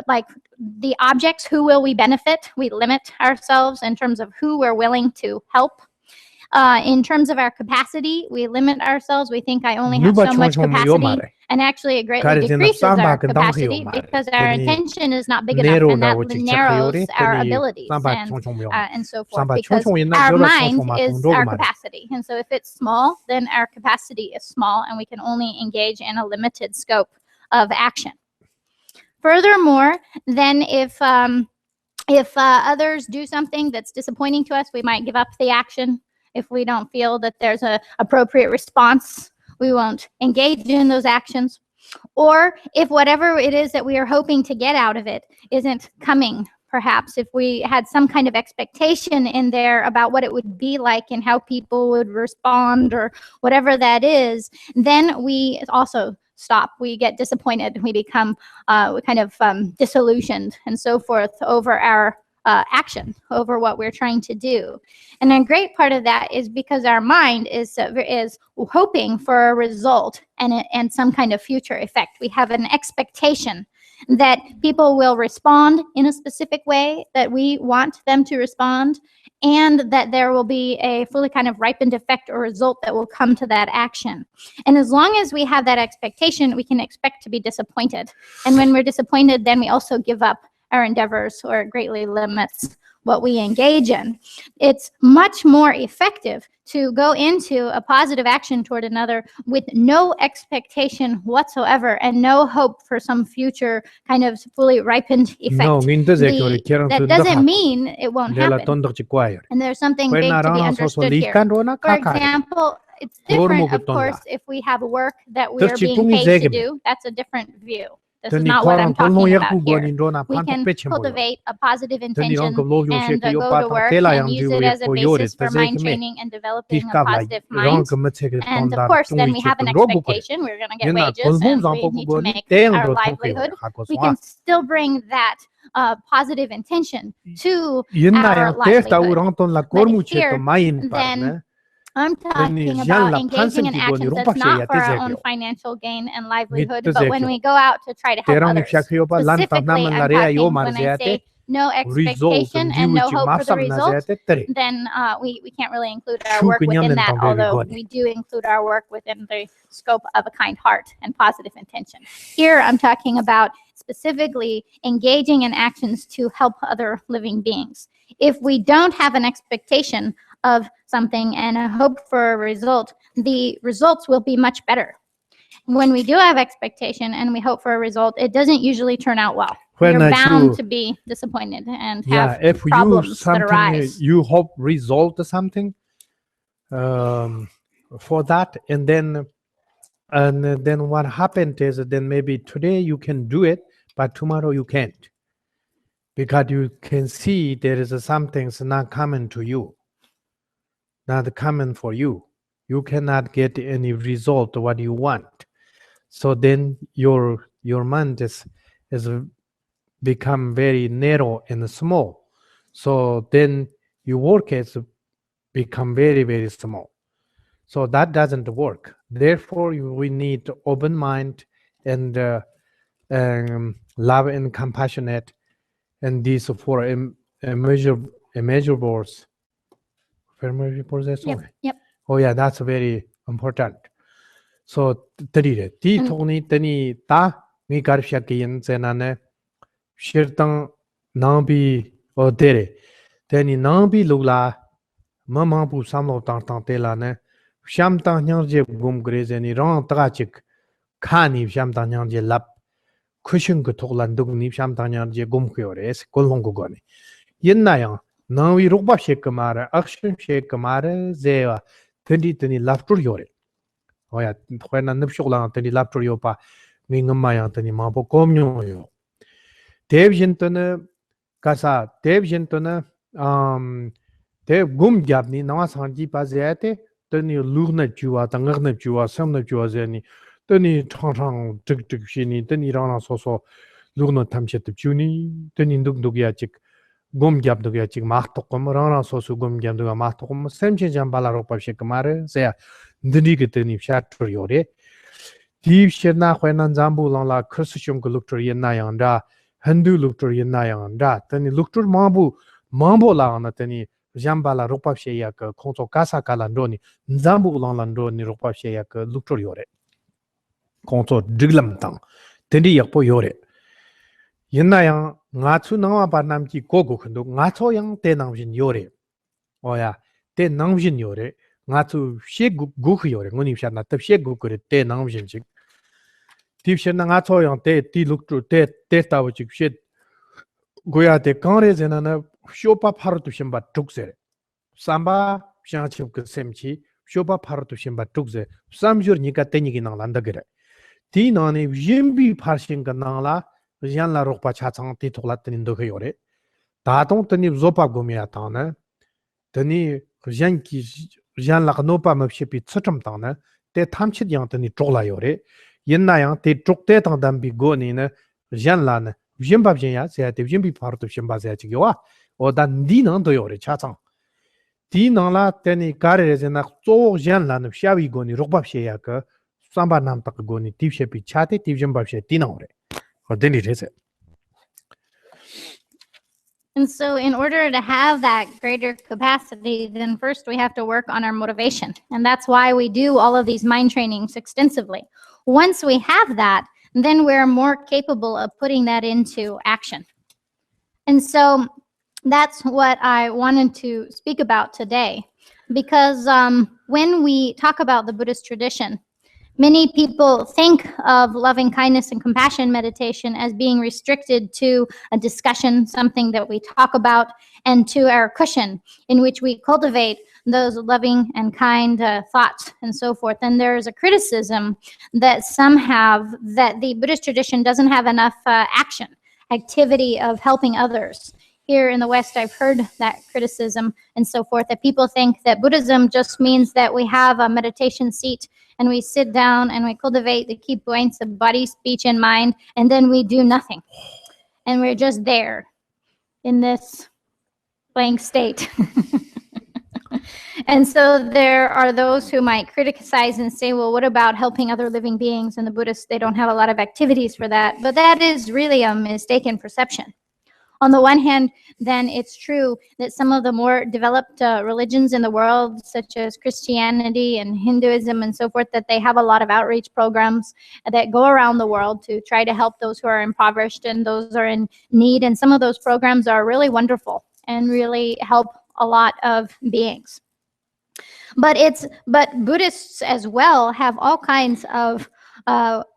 like the objects, who will we benefit? We limit ourselves in terms of who we're willing to help. In terms of our capacity, we limit ourselves. We think I only have so much capacity, and actually it greatly decreases our capacity because our intention is not big enough, and that narrows our abilities and so forth, because our mind is our capacity. And so if it's small, then our capacity is small, and we can only engage in a limited scope of action. Furthermore, then if others do something that's disappointing to us, we might give up the action. If we don't feel that there's an appropriate response, we won't engage in those actions. Or if whatever it is that we are hoping to get out of it isn't coming, perhaps if we had some kind of expectation in there about what it would be like and how people would respond or whatever that is, then we also stop. We get disappointed. We become kind of disillusioned and so forth over our action, over what we're trying to do. And a great part of that is because our mind is hoping for a result and some kind of future effect. We have an expectation that people will respond in a specific way that we want them to respond, and that there will be a fully kind of ripened effect or result that will come to that action. And as long as we have that expectation, we can expect to be disappointed. And when we're disappointed, then we also give up our endeavors, or it greatly limits what we engage in. It's much more effective to go into a positive action toward another with no expectation whatsoever and no hope for some future kind of fully ripened effect. That doesn't mean it won't happen. And there's something big to be understood here. For example, it's different, of course, if we have work that we're being paid to do. That's a different view. This is not what I'm talking about here. We can cultivate a positive intention and go to work and use it as a basis for mind training and developing a positive mind. And of course, then we have an expectation. We're going to get wages and we need to make our livelihood. We can still bring that positive intention to our livelihood. But here, then, I'm talking about engaging in actions that's not for our own financial gain and livelihood, but when we go out to try to help others. Specifically, I'm talking when I say no expectation and no hope for the result, then we can't really include our work within that, although we do include our work within the scope of a kind heart and positive intention. Here, I'm talking about specifically engaging in actions to help other living beings. If we don't have an expectation of something and a hope for a result, the results will be much better. When we do have expectation and we hope for a result, it doesn't usually turn out well. You're bound to be disappointed and have problems that arise. You hope result something for that, and then what happened is then maybe today you can do it, but tomorrow you can't, because you can see there is something's not coming to you. Not common for you. You cannot get any result what you want. So then your mind is become very narrow and small. So then your work has become very, very small. So that doesn't work. Therefore, we need open mind and love and compassionate, and these four immeasurables. Yep. Oh yeah, that's very important. So ti thoni tani ta mi karshyakin senane shirtang nambi odere tani nambi lugla mama pu samlo tang telane shamtang nyangje gum grezeni rang tagachik khani shamtang nyangje lap kushin ko toglan dugni shamtang nyangje gum kyores kolhong gone yennayang 나위 록바 셰크마라 액션 셰크마라 제와 tani laptur yore oya when an nipshogla tani laptur yopa mingamayan tani mapo komyo yo Devjintana kasa devjintana dev gum jabni nawa sanji pazete tani lugna juwa tangagna juwa samna juwa zeni tani chang tig tig shini tani rana soso lugna tamshet juni tani ndugya chik gum jabdugya chik mahtokum rana soso gum jabdugya mahtokum semche jambala ropa shikmare zaya ndini tani shatr yore Div shena hwenan zambu lang la kursushum ko luktur yenna yangda Hindu luktur yenna yangda tani luktur mambo la na tani jambala rupap sheya ka konso kasa kala ndoni zambu lang la ndoni rupap sheya ka luktur yore konso diglam tang tani yakpo yore yenna yang nga chu nangwa pa namki gogo khndo nga cho yang te namjin yore oya te namjin yore nga chu she guk yore ngoni shana tab she guk re te namjin chik Tivshena nga cho yang te ti luktur te tawo chik shit goya te kanre zena na shopa pharutu shimba tukse samba shang chip ke semchi shopa pharutu shimba tukse samjur nika tenigi nang landa gere ti nani yimbi pharshin ka nang la yan la rokpa cha chang ti thokla tin do yore ta tong tani zopa gomya ta na tani yan ki yan la no pa mapshi pi tsatam ta na te thamchit yang tani trogla yore yenna yang te trokte tang dam bi go ni na jan la na jimba bjen ya se te jimbi par to shimba se chi wa o da ndi nang do yore cha chang di nang la te ni kare re na zo jan la na shawi go ni rokba she ya ka samba nam tak go ni ti she pi cha te ti jimba she ti na ore o den ri se And so in order to have that greater capacity, then first we have to work on our motivation. And that's why we do all of these mind trainings extensively. Once we have that, then we're more capable of putting that into action. And so that's what I wanted to speak about today. Because when we talk about the Buddhist tradition, many people think of loving kindness and compassion meditation as being restricted to a discussion, something that we talk about, and to our cushion in which we cultivate those loving and kind thoughts and so forth. And there's a criticism that some have that the Buddhist tradition doesn't have enough activity of helping others. Here in the West, I've heard that criticism and so forth, that people think that Buddhism just means that we have a meditation seat and we sit down and we cultivate the key points of body, speech, and mind, and then we do nothing. And we're just there in this blank state. And so there are those who might criticize and say, well, what about helping other living beings? And the Buddhists, they don't have a lot of activities for that. But that is really a mistaken perception. On the one hand, then it's true that some of the more developed religions in the world, such as Christianity and Hinduism and so forth, that they have a lot of outreach programs that go around the world to try to help those who are impoverished and those who are in need. And some of those programs are really wonderful and really help a lot of beings. But Buddhists as well have all kinds of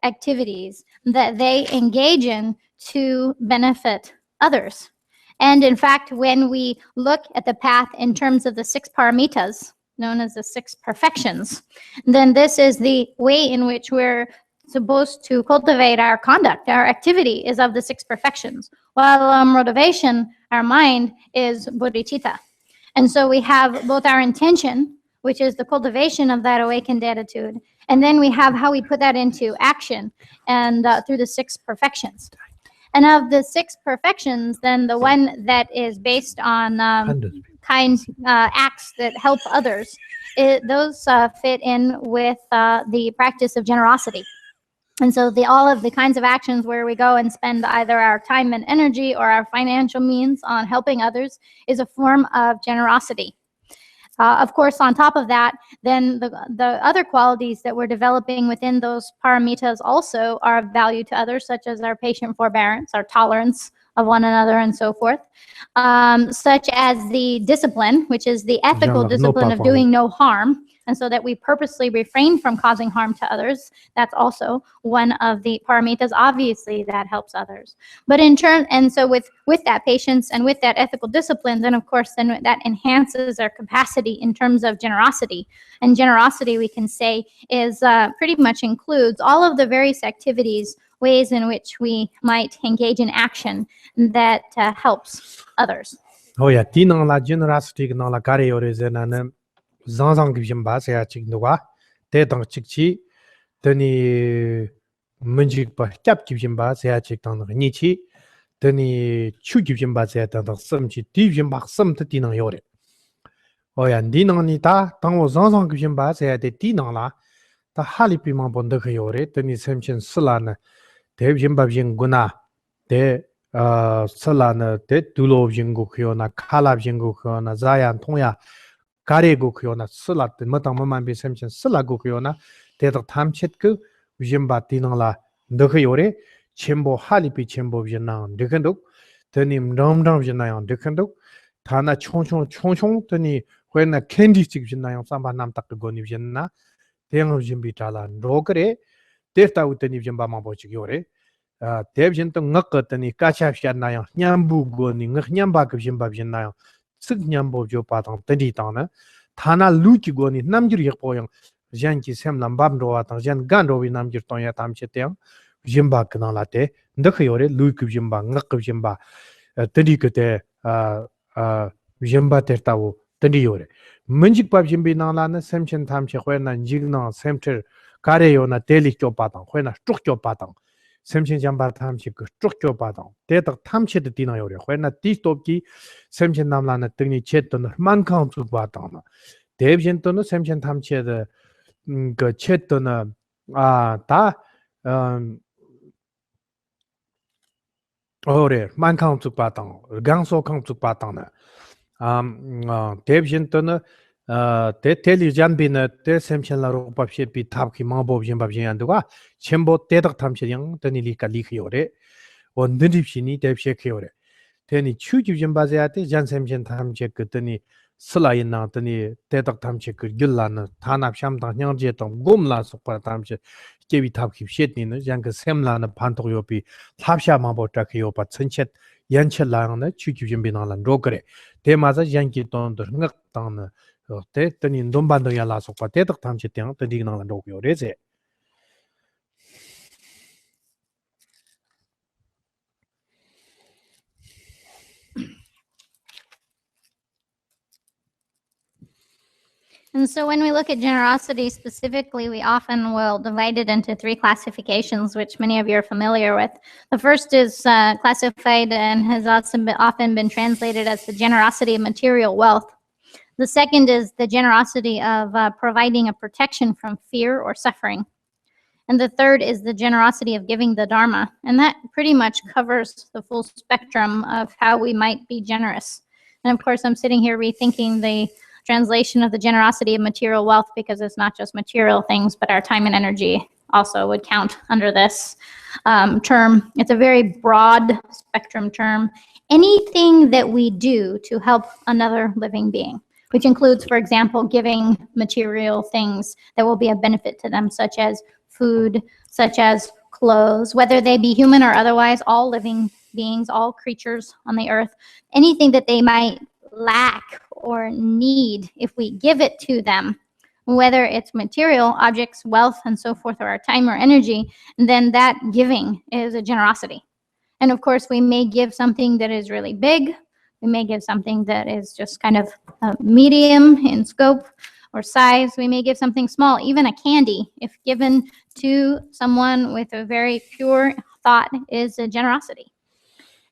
activities that they engage in to benefit others. And in fact, when we look at the path in terms of the 6 paramitas, known as the 6 perfections, then this is the way in which we're supposed to cultivate our conduct. Our activity is of the 6 perfections, while our motivation, our mind, is bodhicitta. And so we have both our intention, which is the cultivation of that awakened attitude, and then we have how we put that into action and through the 6 perfections. And of the 6 perfections, then the one that is based on kind acts that help others, those fit in with the practice of generosity. And so all of the kinds of actions where we go and spend either our time and energy or our financial means on helping others is a form of generosity. Of course, on top of that, then the other qualities that we're developing within those paramitas also are of value to others, such as our patient forbearance, our tolerance of one another, and so forth, such as the discipline, which is the ethical discipline of doing no harm, and so that we purposely refrain from causing harm to others. That's also one of the paramitas. Obviously, that helps others. But in turn, and so with that patience and with that ethical discipline, then of course, then that enhances our capacity in terms of generosity. And generosity, we can say, is pretty much includes all of the various activities ways in which we might engage in action that helps others. Oh yeah, tinang la generosity na la kare yore zenana zang gibjim ba sa chik nwa te dang chik chi tani munjik pa kyap gibjim ba sa chik tang ni chi tani chu gibjim ba sa tang sam chi ti gibjim ba sam ta tinang yore. Oh yeah, dinang ni ta tang wo zang gibjim ba sa de tinang la ta hali pi ma bon de yore tani sem chen sla na de gibjim ba jing guna de 살라나 데 둘로 jingu khiona khala jingu khiona zayan thongya kare gu khiona slat matang man bi semchen sla gu khiona te da thamchet ku jimba tinangla ndokhe yore chembo halipi chembo jina ndekhenduk tenim ramdam jina yang ndekhenduk thana chong tani hoena candy chik jina yang samba nam tak go ni jina teng jimbi tala ndokre terta utani jimba ma bo chik yore 대변 또 ngakatani kachafianayo nyambu goni ngnyamba gibjimba bjinayo signyambo jo patang tadi tana thana luki goni namjir yakpoyang janki semlam bamro watang jan gandro wi namjir tonya tamchetyang jimba knalate ndakhayore luki bjimba ngakbjimba tadi kete bjimba tertawo tadi yore munjik babjimbi nalana semchen tamche khoena jigna semter kareyona telik jo patang khoena truk jo patang semchen jamba tamchi ku trukyo padang te tak tamchi de dina yore khoena ti stopki semchen namlana tni cheton man kham chu padang na devjen to no semchen tamchi de ge cheton ta ore man kham chu padang gangso kham chu padang na devjen to no te teli janbina te semchen la ro papche pi thap ki ma bob jin bab jin anduga chembo te dak thamche yang tani li ka li khiore on dipshini te phe khiore teni chu ju jin ba ja te jan semchen thamche ke tani slayin na tani te dak thamche ke gyulla na thana sham da nyang je tong gom la so pa thamche ke bi thap ki shet ni na jang ke semla na phan tok yo pi thapsha ma bo ta khyo pa chenchet yan che la na chu ju jin bi na lan ro kare te ma za yang ki ton do ngak tang na te tani ndombando ya la sokpa te tak tamche tyang tani nang la ndok yo reze. And so when we look at generosity specifically, we often will divide it into three classifications, which many of you are familiar with. The first is classified and has also often been translated as the generosity of material wealth. The second is the generosity of providing a protection from fear or suffering. And the third is the generosity of giving the Dharma. And that pretty much covers the full spectrum of how we might be generous. And of course, I'm sitting here rethinking the translation of the generosity of material wealth, because it's not just material things, but our time and energy also would count under this term. It's a very broad spectrum term. Anything that we do to help another living being, which includes, for example, giving material things that will be of benefit to them, such as food, such as clothes, whether they be human or otherwise, all living beings, all creatures on the earth, anything that they might lack or need, if we give it to them, whether it's material objects, wealth, and so forth, or our time or energy, then that giving is a generosity. And of course, we may give something that is really big. We may give something that is just kind of medium in scope or size. We may give something small, even a candy, if given to someone with a very pure thought, is a generosity.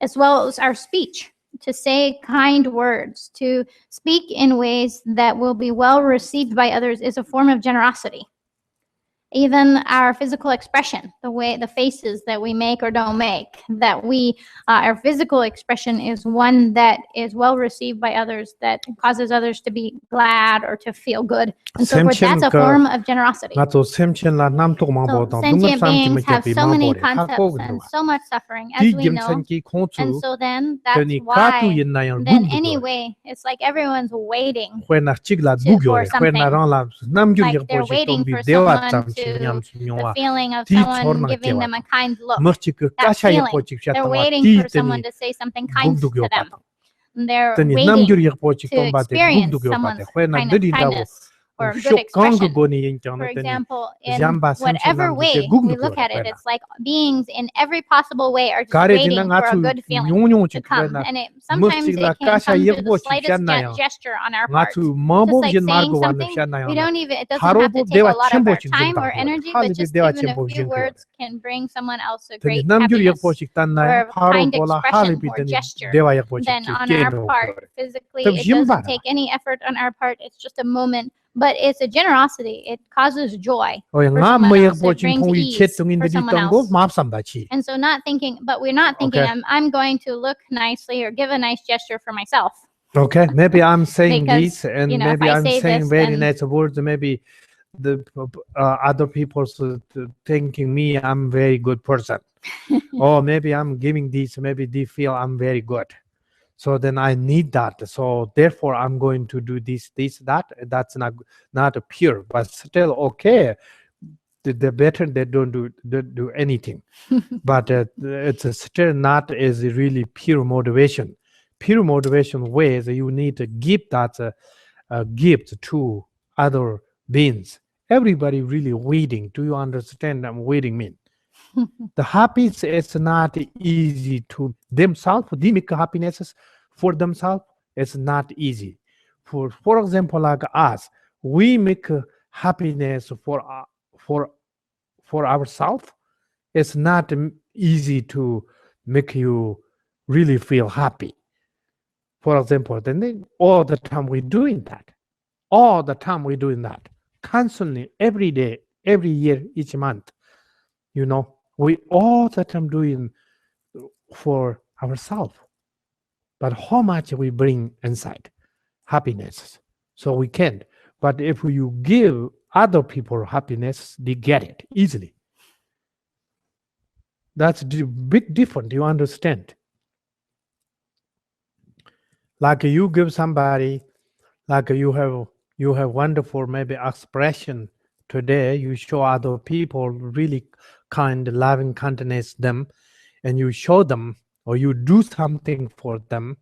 As well as our speech, to say kind words, to speak in ways that will be well received by others, is a form of generosity. Even our physical expression, the way, the faces that we make or don't make, that we, our physical expression is one that is well received by others, that causes others to be glad or to feel good, and so forth. That's a form of generosity. So sentient beings have so many concepts and so much suffering, as we know, and so then that's why, then anyway, it's like everyone's waiting for something, like they're waiting for someone to, the feeling of someone giving them a kind look, that feeling. They're waiting for someone to say something kind to them. They're waiting to experience someone's kind of kindness. or good expression. For For example, in whatever way we look at it, it's like beings in every possible way are just waiting for a good feeling to come. And sometimes it can come through the slightest gesture on our part. Just like saying something, we don't even, it doesn't have to take a lot of our time or energy, but just even a few words can bring someone else a great happiness or kind expression or gesture. Then on our part, physically, it doesn't take any effort on our part. It's just a moment. But it's a generosity. It causes joy for someone else. It brings ease for someone else. And so not thinking, but we're not thinking, I'm going to look nicely or give a nice gesture for myself. Okay, maybe I'm saying Because, this, and you know, maybe if I I'm say saying this, very then- nice words. Maybe the other people thinking me I'm very good person. Or maybe I'm giving this, maybe they feel I'm very good. So then I need that. So therefore, I'm going to do this, that. That's not pure, but still okay. The better they don't do anything. But it's still not as really pure motivation. Pure motivation ways you need to give that gift to other beings. Everybody really waiting. Do you understand? I'm waiting mean. The happiness is not easy to themselves. They make happiness for themselves. It's not easy. For example, like us, we make happiness for ourselves. It's not easy to make you really feel happy. For example, then all the time we're doing that. All the time we're doing that. Constantly, every day, every year, each month. You know, we all the time doing for ourselves. But how much we bring inside happiness? So we can't. But if you give other people happiness, they get it easily. That's the big difference. You understand? Like you give somebody, like you have wonderful maybe expression today. You show other people really kind, loving kindness them, and you show them or you do something for them,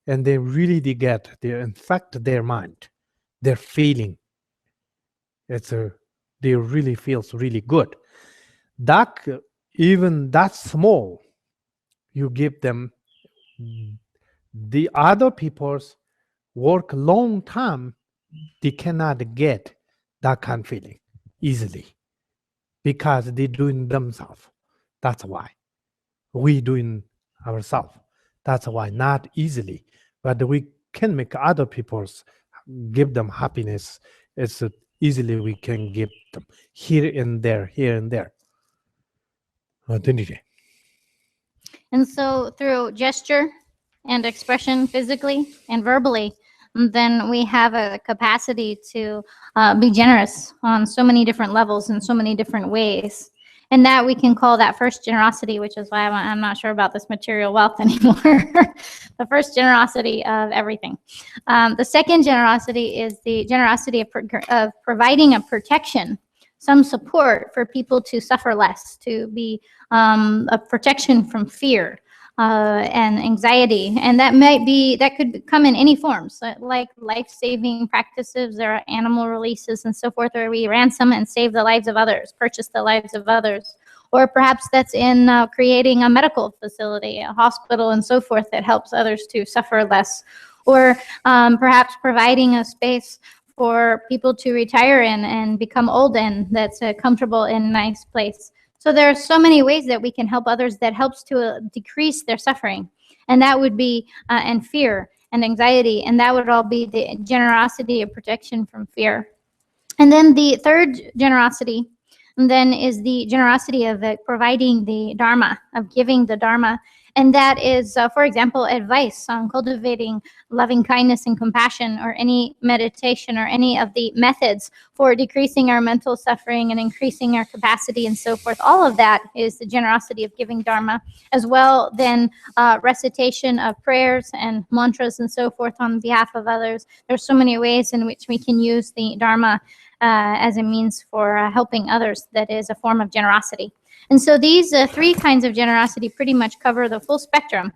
and they really they infect their mind, their feeling. They really feels really good. That even that small, you give them. The other people's work long time, they cannot get that kind of feeling easily because they doing themselves. That's why we doing ourselves. That's why not easily, but we can make other people's give them happiness. It's easily we can give them here and there, here and there. And so through gesture and expression physically and verbally, then we have a capacity to be generous on so many different levels in so many different ways. And that we can call that first generosity, which is why I'm not sure about this material wealth anymore. The first generosity of everything. The second generosity is the generosity of providing a protection, some support for people to suffer less, to be a protection from fear and anxiety. And that could come in any forms, like life-saving practices or animal releases and so forth, where we ransom and save the lives of others, purchase the lives of others. Or perhaps that's in creating a medical facility, a hospital and so forth that helps others to suffer less. Or perhaps providing a space for people to retire in and become old in, that's a comfortable and nice place. So there are so many ways that we can help others that helps to decrease their suffering. And that would be, and fear and anxiety, and that would all be the generosity of protection from fear. And then the third generosity then is the generosity of providing the Dharma, of giving the Dharma. And that is, for example, advice on cultivating loving kindness and compassion, or any meditation or any of the methods for decreasing our mental suffering and increasing our capacity and so forth. All of that is the generosity of giving Dharma, as well then recitation of prayers and mantras and so forth on behalf of others. There's so many ways in which we can use the Dharma as a means for helping others. That is a form of generosity. And so these three kinds of generosity pretty much cover the full spectrum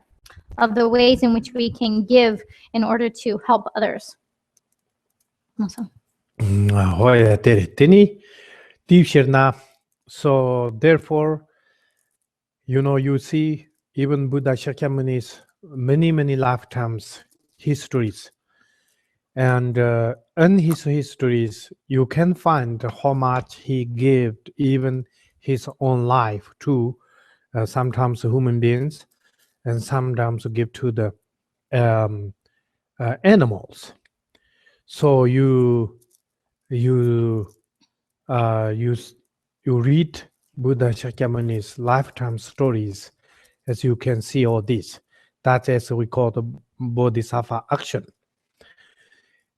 of the ways in which we can give in order to help others. Awesome. So therefore, you see even Buddha Shakyamuni's many lifetimes histories. And in his histories, you can find how much he gave even his own life to sometimes human beings and sometimes give to the animals. So you read Buddha Shakyamuni's lifetime stories, as you can see all this. That is we call the Bodhisattva action.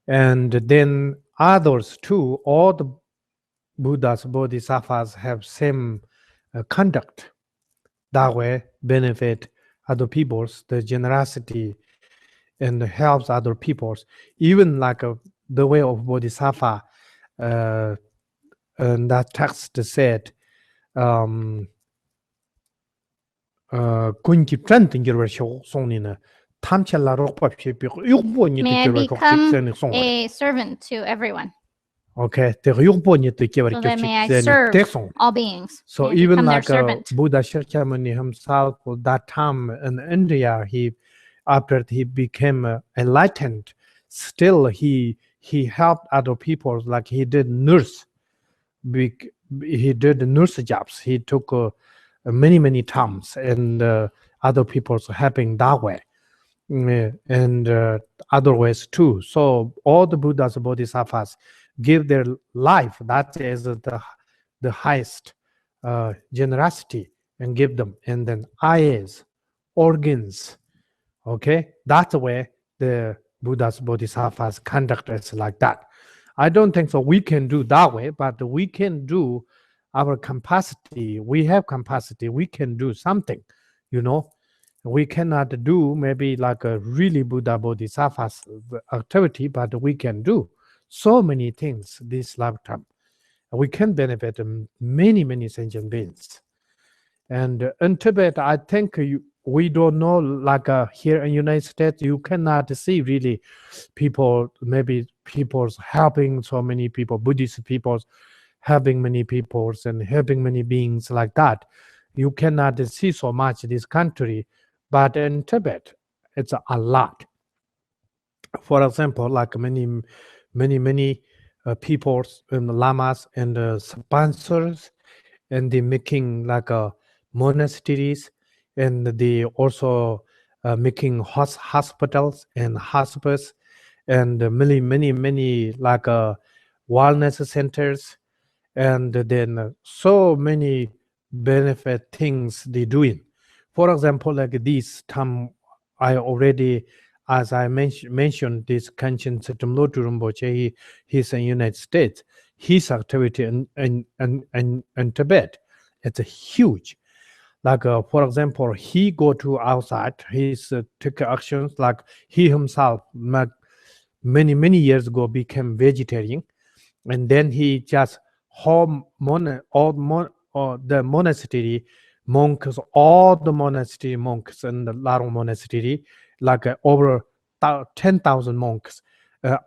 And then others too, all the Buddhas, Bodhisattvas have same conduct. That way benefit other people's, the generosity and helps other people's. Even like the way of Bodhisattva, and that text said, may I become a servant to everyone. Okay. So that may I serve all beings. So May I even become their like servant. Buddha Shakyamuni himself, that time in India, after he became enlightened, still he helped other people. Like he did nurse, he did nurse jobs. He took many times, and other people's helping that way, and other ways too. So all the Buddhas, Bodhisattvas, give their life. That is the highest generosity, and give them. And then eyes, organs. Okay, that's the way the Buddhas, Bodhisattvas conduct is like that. I don't think so. We can do that way, but we can do our capacity. We have capacity. We can do something. We cannot do maybe like a really Buddha Bodhisattva's activity, but we can do so many things this lifetime. We can benefit many sentient beings. And in Tibet, I think we don't know, like here in United States, you cannot see really people, maybe people's helping so many people, Buddhist people's helping many peoples and helping many beings like that. You cannot see so much this country, but in Tibet, it's a lot. For example, like many people and lamas and sponsors, and they making like monasteries, and they also making hospitals and hospice, and many like wellness centers, and then so many benefit things they doing. For example, like this time, I already, as I mentioned, this Khentrul Rinpoche, he's in United States. His activity in Tibet, it's a huge. Like for example, he go to outside. He's took actions like he himself many years ago became vegetarian, and then he just the monastery monks, all the monastery monks in the Lodro monastery, like over 10,000 monks,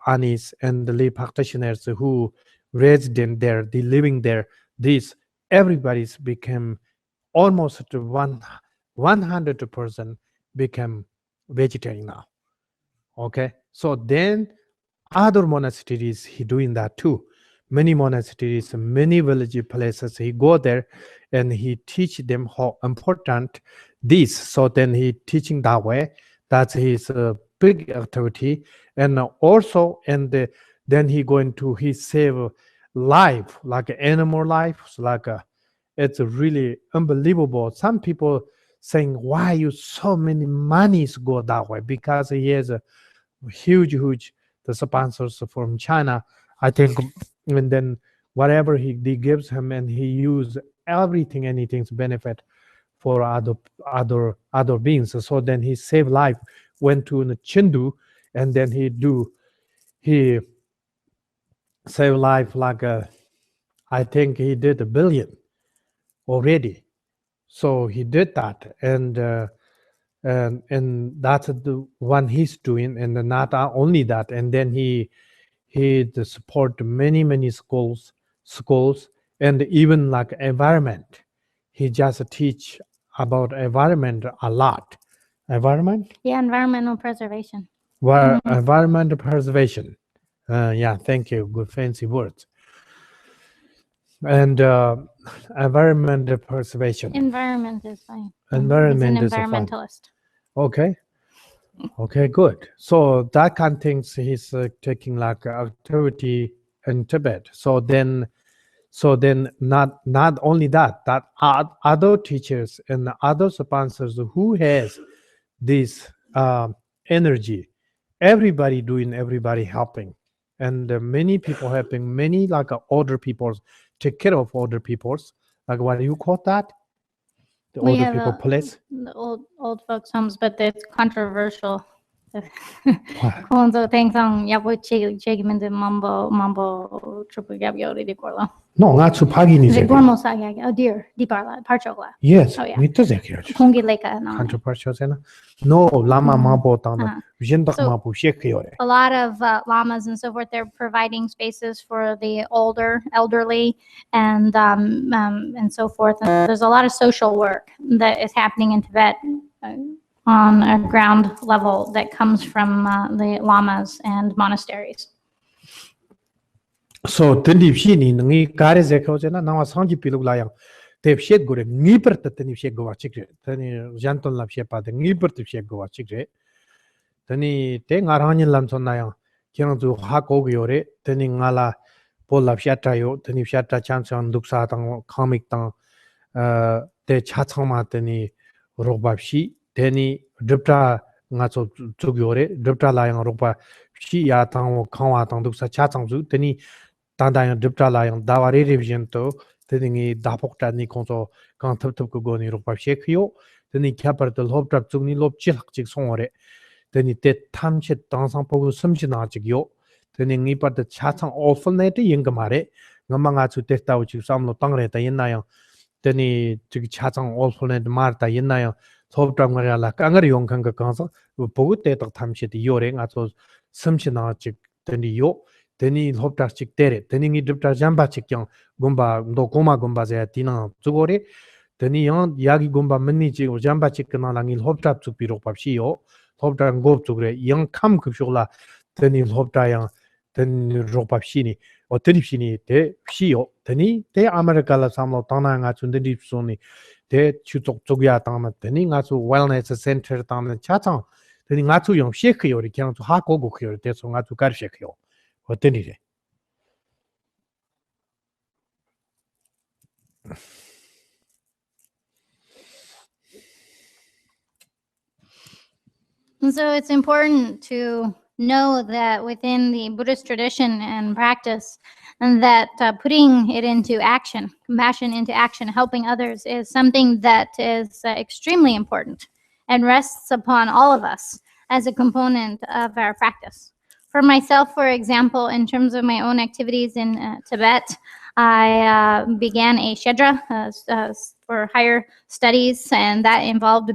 anis and the lay practitioners who resident there, they living there. This everybody's became almost 100% become vegetarian now. Okay, so then other monasteries he doing that too. Many monasteries, many village places, he go there and he teach them how important this. So then he teaching that way. That's his big activity. And also, and then he save life, like animal life. So like it's really unbelievable. Some people saying, why you so many monies go that way? Because he has a huge the sponsors from China, I think. And then whatever he gives him, and he use anything's benefit for other beings. So then he saved life, went to Chindu, and then he saved life like I think he did 1 billion already. So he did that, and that's the one he's doing, and not only that. And then he he support many schools, and even like environment. He just teach about environment a lot. Environment? Yeah, environmental preservation. Environment preservation. Yeah, thank you. Good fancy words. And environment preservation. Environment is fine. Environment He's is an fine. environmentalist. Okay, good. So that kind of things he's taking like activity in Tibet. So then not only that other teachers and other sponsors who has this energy, everybody helping, and many people helping, many like older people take care of older peoples, like what do you call that? The We older have people place. the old folks homes, but it's controversial. What? Konzo Tengsang Yabu Chigman de Mambo Triple Gabio de Corlo. No, not to Pagini. The Gormo Sagag, oh dear, Diparla, Parchogla. Yes, Oh, yeah. Kongi Leka, no. controversial. No, Lama Mambo Tana, So, Mapu Shekiore. a lot of lamas and so forth, they're providing spaces for the elderly, and so forth. And there's a lot of social work that is happening in Tibet on a ground level that comes from the lamas and monasteries. So Tendipshini, Ngi Kare Zekojana, now a Sanji Pilulayang, they've shed good, Nipper the Tenipshe Goa Chigre, Tani Janton Lapshepa, the Nipper to Shek Goa Chigre, Tani Teng Arani Lamsonayang, Kiran to Hakogiore, Tani Ngala, Paul Lapshatayo, Tani Shata Chanson, Duksatang, Comic Tang, the Chatama, Tani Robapshi, Tani Dripta Naso Tugiore, Dripta Layang Ropa, Shi Yatang, Kawatang, Duksa Chatang, Tani. Tandang Dripta Layang Davari revision to Tini Dapokta Nikonso Kantuko Ropa Shekio, then he capital the Lob Drap Tuni Lob Chilak Songore, then he did Tamchet Dansan Pogo Sumchinachio, then he nipped the Chatang Orphanate Yangamare, Namanga to Testa which you some Lotangre Yenayang, then he took Chatang Orphanate Marta Yenayang, Top Dramara like Angarion Kanga Kansa, who put that Tamchet Yoring at those Sumchinachik, then the yo. Teni hopta chik tere, teni ngi dripta jamba chik yang gomba do koma gomba zaya tina zugore, teni yang yagi gomba meni chik jamba chik na langi hopta chuk pi rokpa shi yo, hopta ngob chukre, yang kam kubshukla teni hopta yang teni rokpa shi ni, o teni shi ni te shi yo, teni te Amerika la samlo tana nga chun teni suni, te chutok chukya tana, teni nga chu wellness center tana chatang, teni nga chu yang shek yo ri kyang chu ha kogo kyo, te so nga chu kar shek yo. What did he? And so it's important to know that within the Buddhist tradition and practice, and that putting it into action, compassion into action, helping others is something that is extremely important and rests upon all of us as a component of our practice. For myself, for example, in terms of my own activities in Tibet, I began a shedra for higher studies, and that involved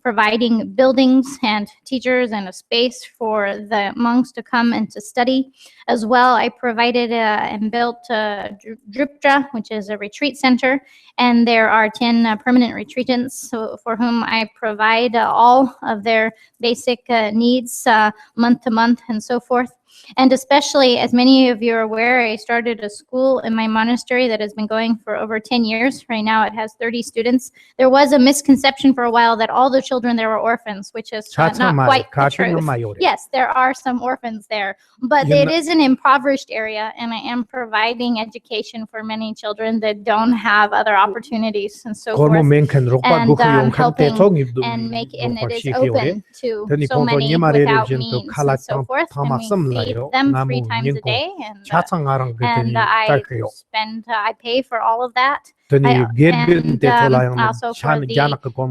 providing buildings and teachers and a space for the monks to come and to study. As well, I provided and built Drupja, which is a retreat center, and there are 10 permanent retreatants for whom I provide all of their basic needs month to month and so forth. And especially, as many of you are aware, I started a school in my monastery that has been going for over 10 years. Right now it has 30 students. There was a misconception for a while that all the children there were orphans, which is not quite the truth. Yes, there are some orphans there, but it is an impoverished area, and I am providing education for many children that don't have other opportunities and so forth. And helping and it is open to so many without means and so forth. And we feed them 3 times a day, and I pay for all of that. And also for the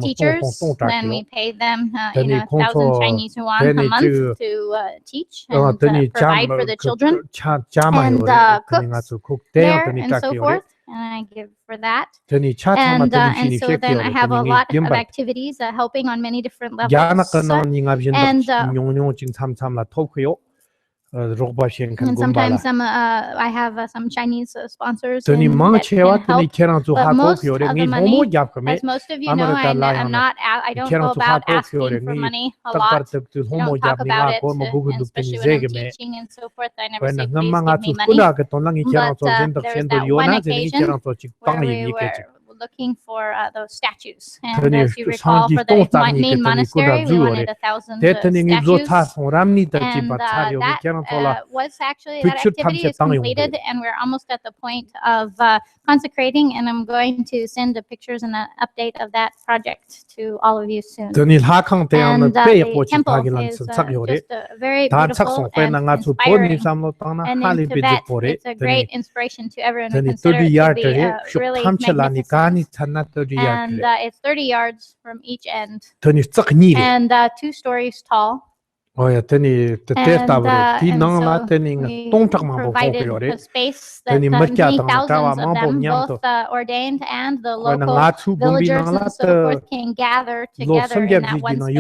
teachers, then we pay them 1,000 Chinese yuan a month to teach and provide for the children, and cooks there and so forth. And I give for that. And so then I have a lot of activities helping on many different levels. And sometimes I have some Chinese sponsors Tani that mang can chewa tani help. keran tu But ha ko most kyore of the ngi money, homo jap kame as most of you know, I don't go about asking for money a lot. I don't talk about it, and especially when I'm teaching and so forth. I never say, please give me money. But there's that one occasion where we were looking for those statues. And as you recall, for the main monastery, we wanted 1,000 statues. And that was actually, that activity is completed, and we're almost at the point of consecrating, and I'm going to send the pictures and an update of that project to all of you soon. And the temple is just very beautiful and inspiring. And in Tibet, it's a great inspiration to everyone. We consider it to be really magnificent. And it's 30 yards from each end, and 2 stories tall. And so we provided a space that many thousands of them, both ordained and the local villagers and so forth, can gather together in that one space.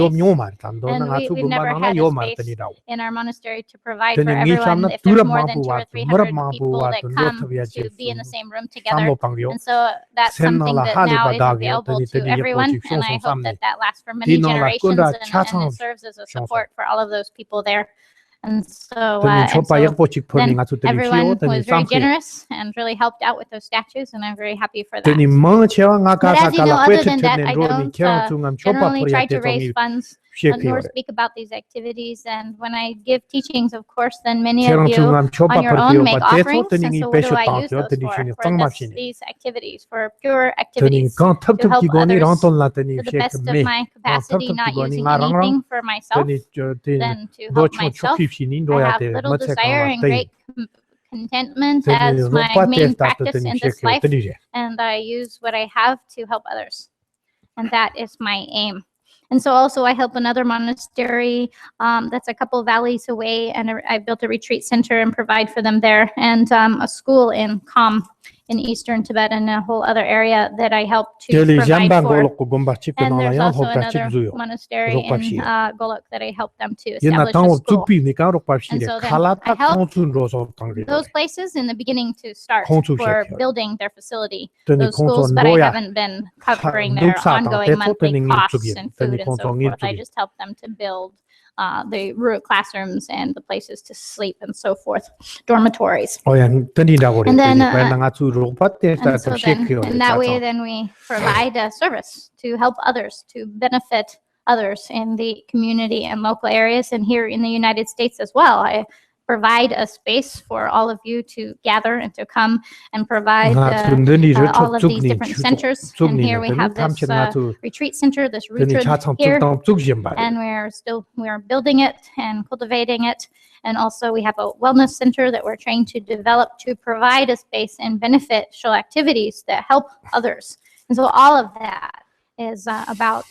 And we've never had a space in our monastery to provide for everyone. If there's more than 200 or 300 people that come to be in the same room together. And so that's something that now is available to everyone, and I hope that that lasts for many generations, and it serves as a support for all of those people there. And so then everyone was very generous and really helped out with those statues, and I'm very happy for that. But as you know, other than that, I don't generally try to raise funds nor speak about these activities. And when I give teachings, of course, then many of you on your own make offerings. And so what do I use those for these activities, for pure activities, to help others to the best of my capacity, not using anything for myself, then to help myself. I have little desire and great contentment as my main practice in this life, and I use what I have to help others, and that is my aim. And so also I help another monastery that's a couple valleys away, and I built a retreat center and provide for them there, and a school in Kham in eastern Tibet, and a whole other area that I help to provide for. And there's also another monastery in Golok that I help them to establish a school. And so then I help those places in the beginning to start for building their facility, those schools, but I haven't been covering their ongoing monthly costs and food and so forth. I just help them to build the root classrooms and the places to sleep and so forth, dormitories. And then, in that way, then we provide a service to help others, to benefit others in the community and local areas, and here in the United States as well. I provide a space for all of you to gather and to come and provide all of these different centers. And here we have this retreat center, this retreat here, and we're building it and cultivating it. And also we have a wellness center that we're trying to develop to provide a space and beneficial activities that help others. And so all of that is about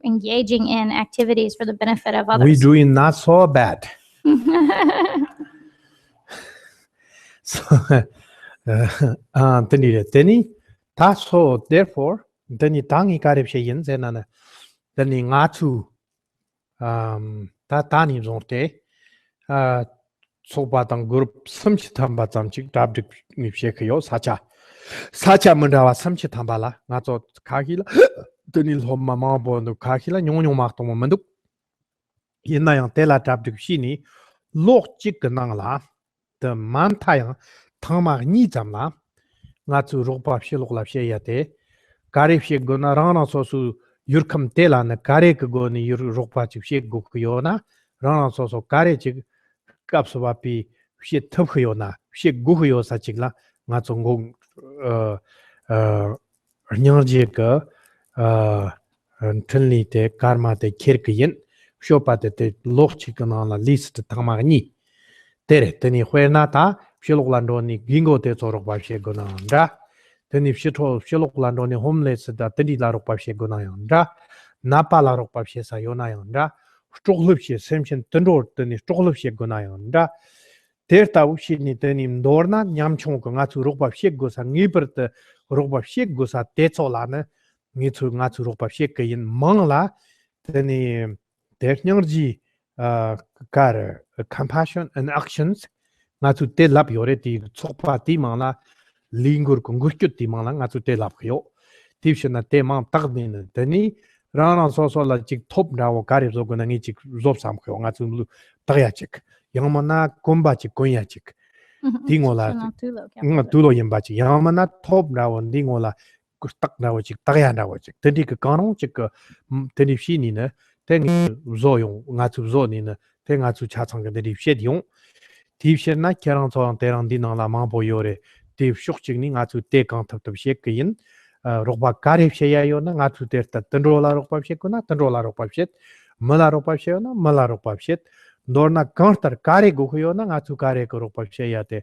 engaging in activities for the benefit of others. We're doing not so bad. So, so therefore, teni tangi karibshe yin zenana, teni ngatu tani zonte, sobatang group samchitamba zamchik dabdik nipshekyo sacha mundawa samchitambala, ngato kakila, tenil homma mambo no kakila, nyonyo martomo manduk, yinayang tela dabdik shini. Lok chik nang la, the man tayang, tangma ni jam la, ngatu rokpa shilok la shayate, karif shik gona rana sosu yurkam tela na karek go ni rokpa chik shik go kuyona, rana soso kare chik kapsawapi shit tup kuyona, shik go kuyo sa chik la, ngatu ngong nyangji ka, tenli te karma te kirkayin. Shopate te lok chikana la list tamagni. Tere, teni huenata, Shilolando ni gingo te sorok bashe gonanda. Teni Shilolando ni homeless da teni la rokpashe gonayanda. Napa la rokpashe sayonayanda. Stroglupshe semchen tendor teni stroglupshe gonayanda. Terta ushi ni teni mdorna, nyamchong ngatu rokpashe gosa ngibert rokpashe gosa tetsolana. Ngatu rokpashe kayin mangla teni technology car compassion and actions nga chu te lap yore ti chokpa ti mangla lingur kongurkyu ti mangla nga chu te lap yo tipshna te mang tag din tani rana so la chik top dawo kari zo gona ngi chik zob sam kyo nga chu tagya chik yamana komba chik konya chik dingola nga tulo yemba chik yamana top dawo dingola kustak dawo chik tagya dawo chik tani ka kanong chik tani shini ne tani zo yong nga chu zo ni ne te nga chu cha chang ga de shed yong tipshna kyarang so terang din la ma bo yore tip shuk chik ni nga chu te kang thap thap shek yin rokpa karib sheya yo na nga chu ter ta tandrola rokpa shek na tandrola rokpa shet mala rokpa she na mala rokpa shet dorna kantar kare go yo na nga chu kare ko rokpa sheya te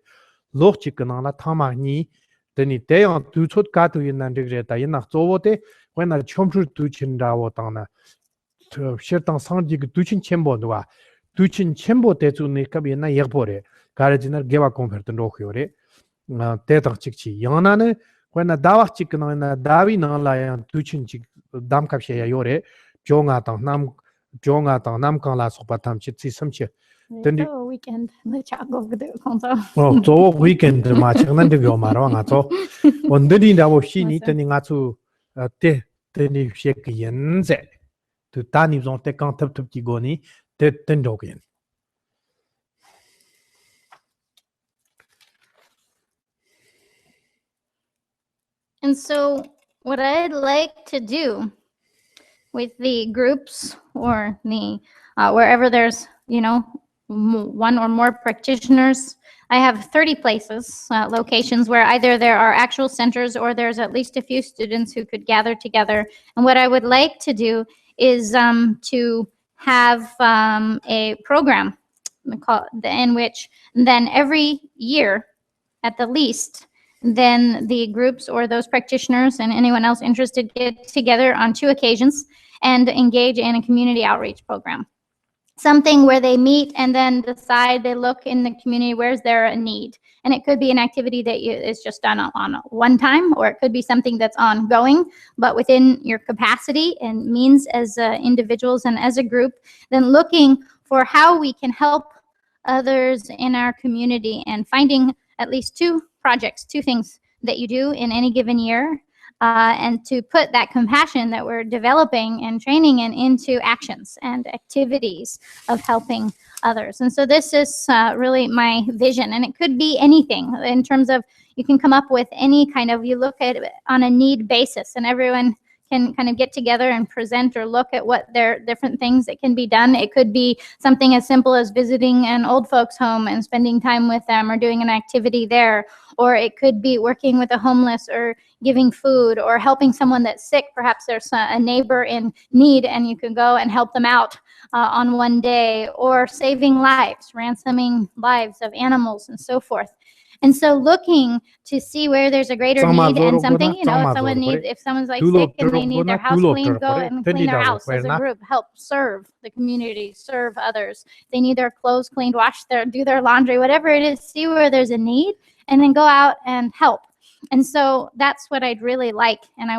lok chik na la thama ni tani te yon tu chot ka tu yin nan de ta yin na zo te when na chomchu tu chin da wo ta na shetang sang ji tu chin chembo do wa tu chin chembo te chu ne ka bi na yeg bore kare jinar gewa konfer tan ro yo re te tak chik chi yana ne when na dawa chik na dawi na la ya tu chin chik dam kap she ya yo re jonga ta nam kan la so pa tam chit si sam che the weekend the cha go de konso zo weekend ma chak nan de yo ma ro nga zo on de din da wo shi ni tani nga chu te ni she ke yen ze tu ta ni zon te kan tap tap ki go ni te ten do gen. And so what I'd like to do with the groups or the wherever there's, one or more practitioners, I have 30 places, locations where either there are actual centers or there's at least a few students who could gather together. And what I would like to do is to have a program in which then every year, at the least, then the groups or those practitioners and anyone else interested get together on 2 occasions and engage in a community outreach program. Something where they meet and then decide, they look in the community, where's there a need? And it could be an activity that is just done on one time, or it could be something that's ongoing, but within your capacity and means as individuals and as a group, then looking for how we can help others in our community and finding at least 2 projects, 2 things that you do in any given year, and to put that compassion that we're developing and training into actions and activities of helping others. And so this is really my vision, and it could be anything in terms of you can come up with any kind of, you look at it on a need basis, and everyone can kind of get together and present or look at what their different things that can be done. It could be something as simple as visiting an old folks home and spending time with them or doing an activity there, or it could be working with the homeless or giving food or helping someone that's sick. Perhaps there's a neighbor in need and you can go and help them out on one day, or saving lives, ransoming lives of animals and so forth. And so looking to see where there's a greater need and something, if someone's like sick and they need their house cleaned, go and clean their house as a group, help serve the community, serve others. They need their clothes cleaned, do their laundry, whatever it is, see where there's a need and then go out and help. And so that's what I'd really like. And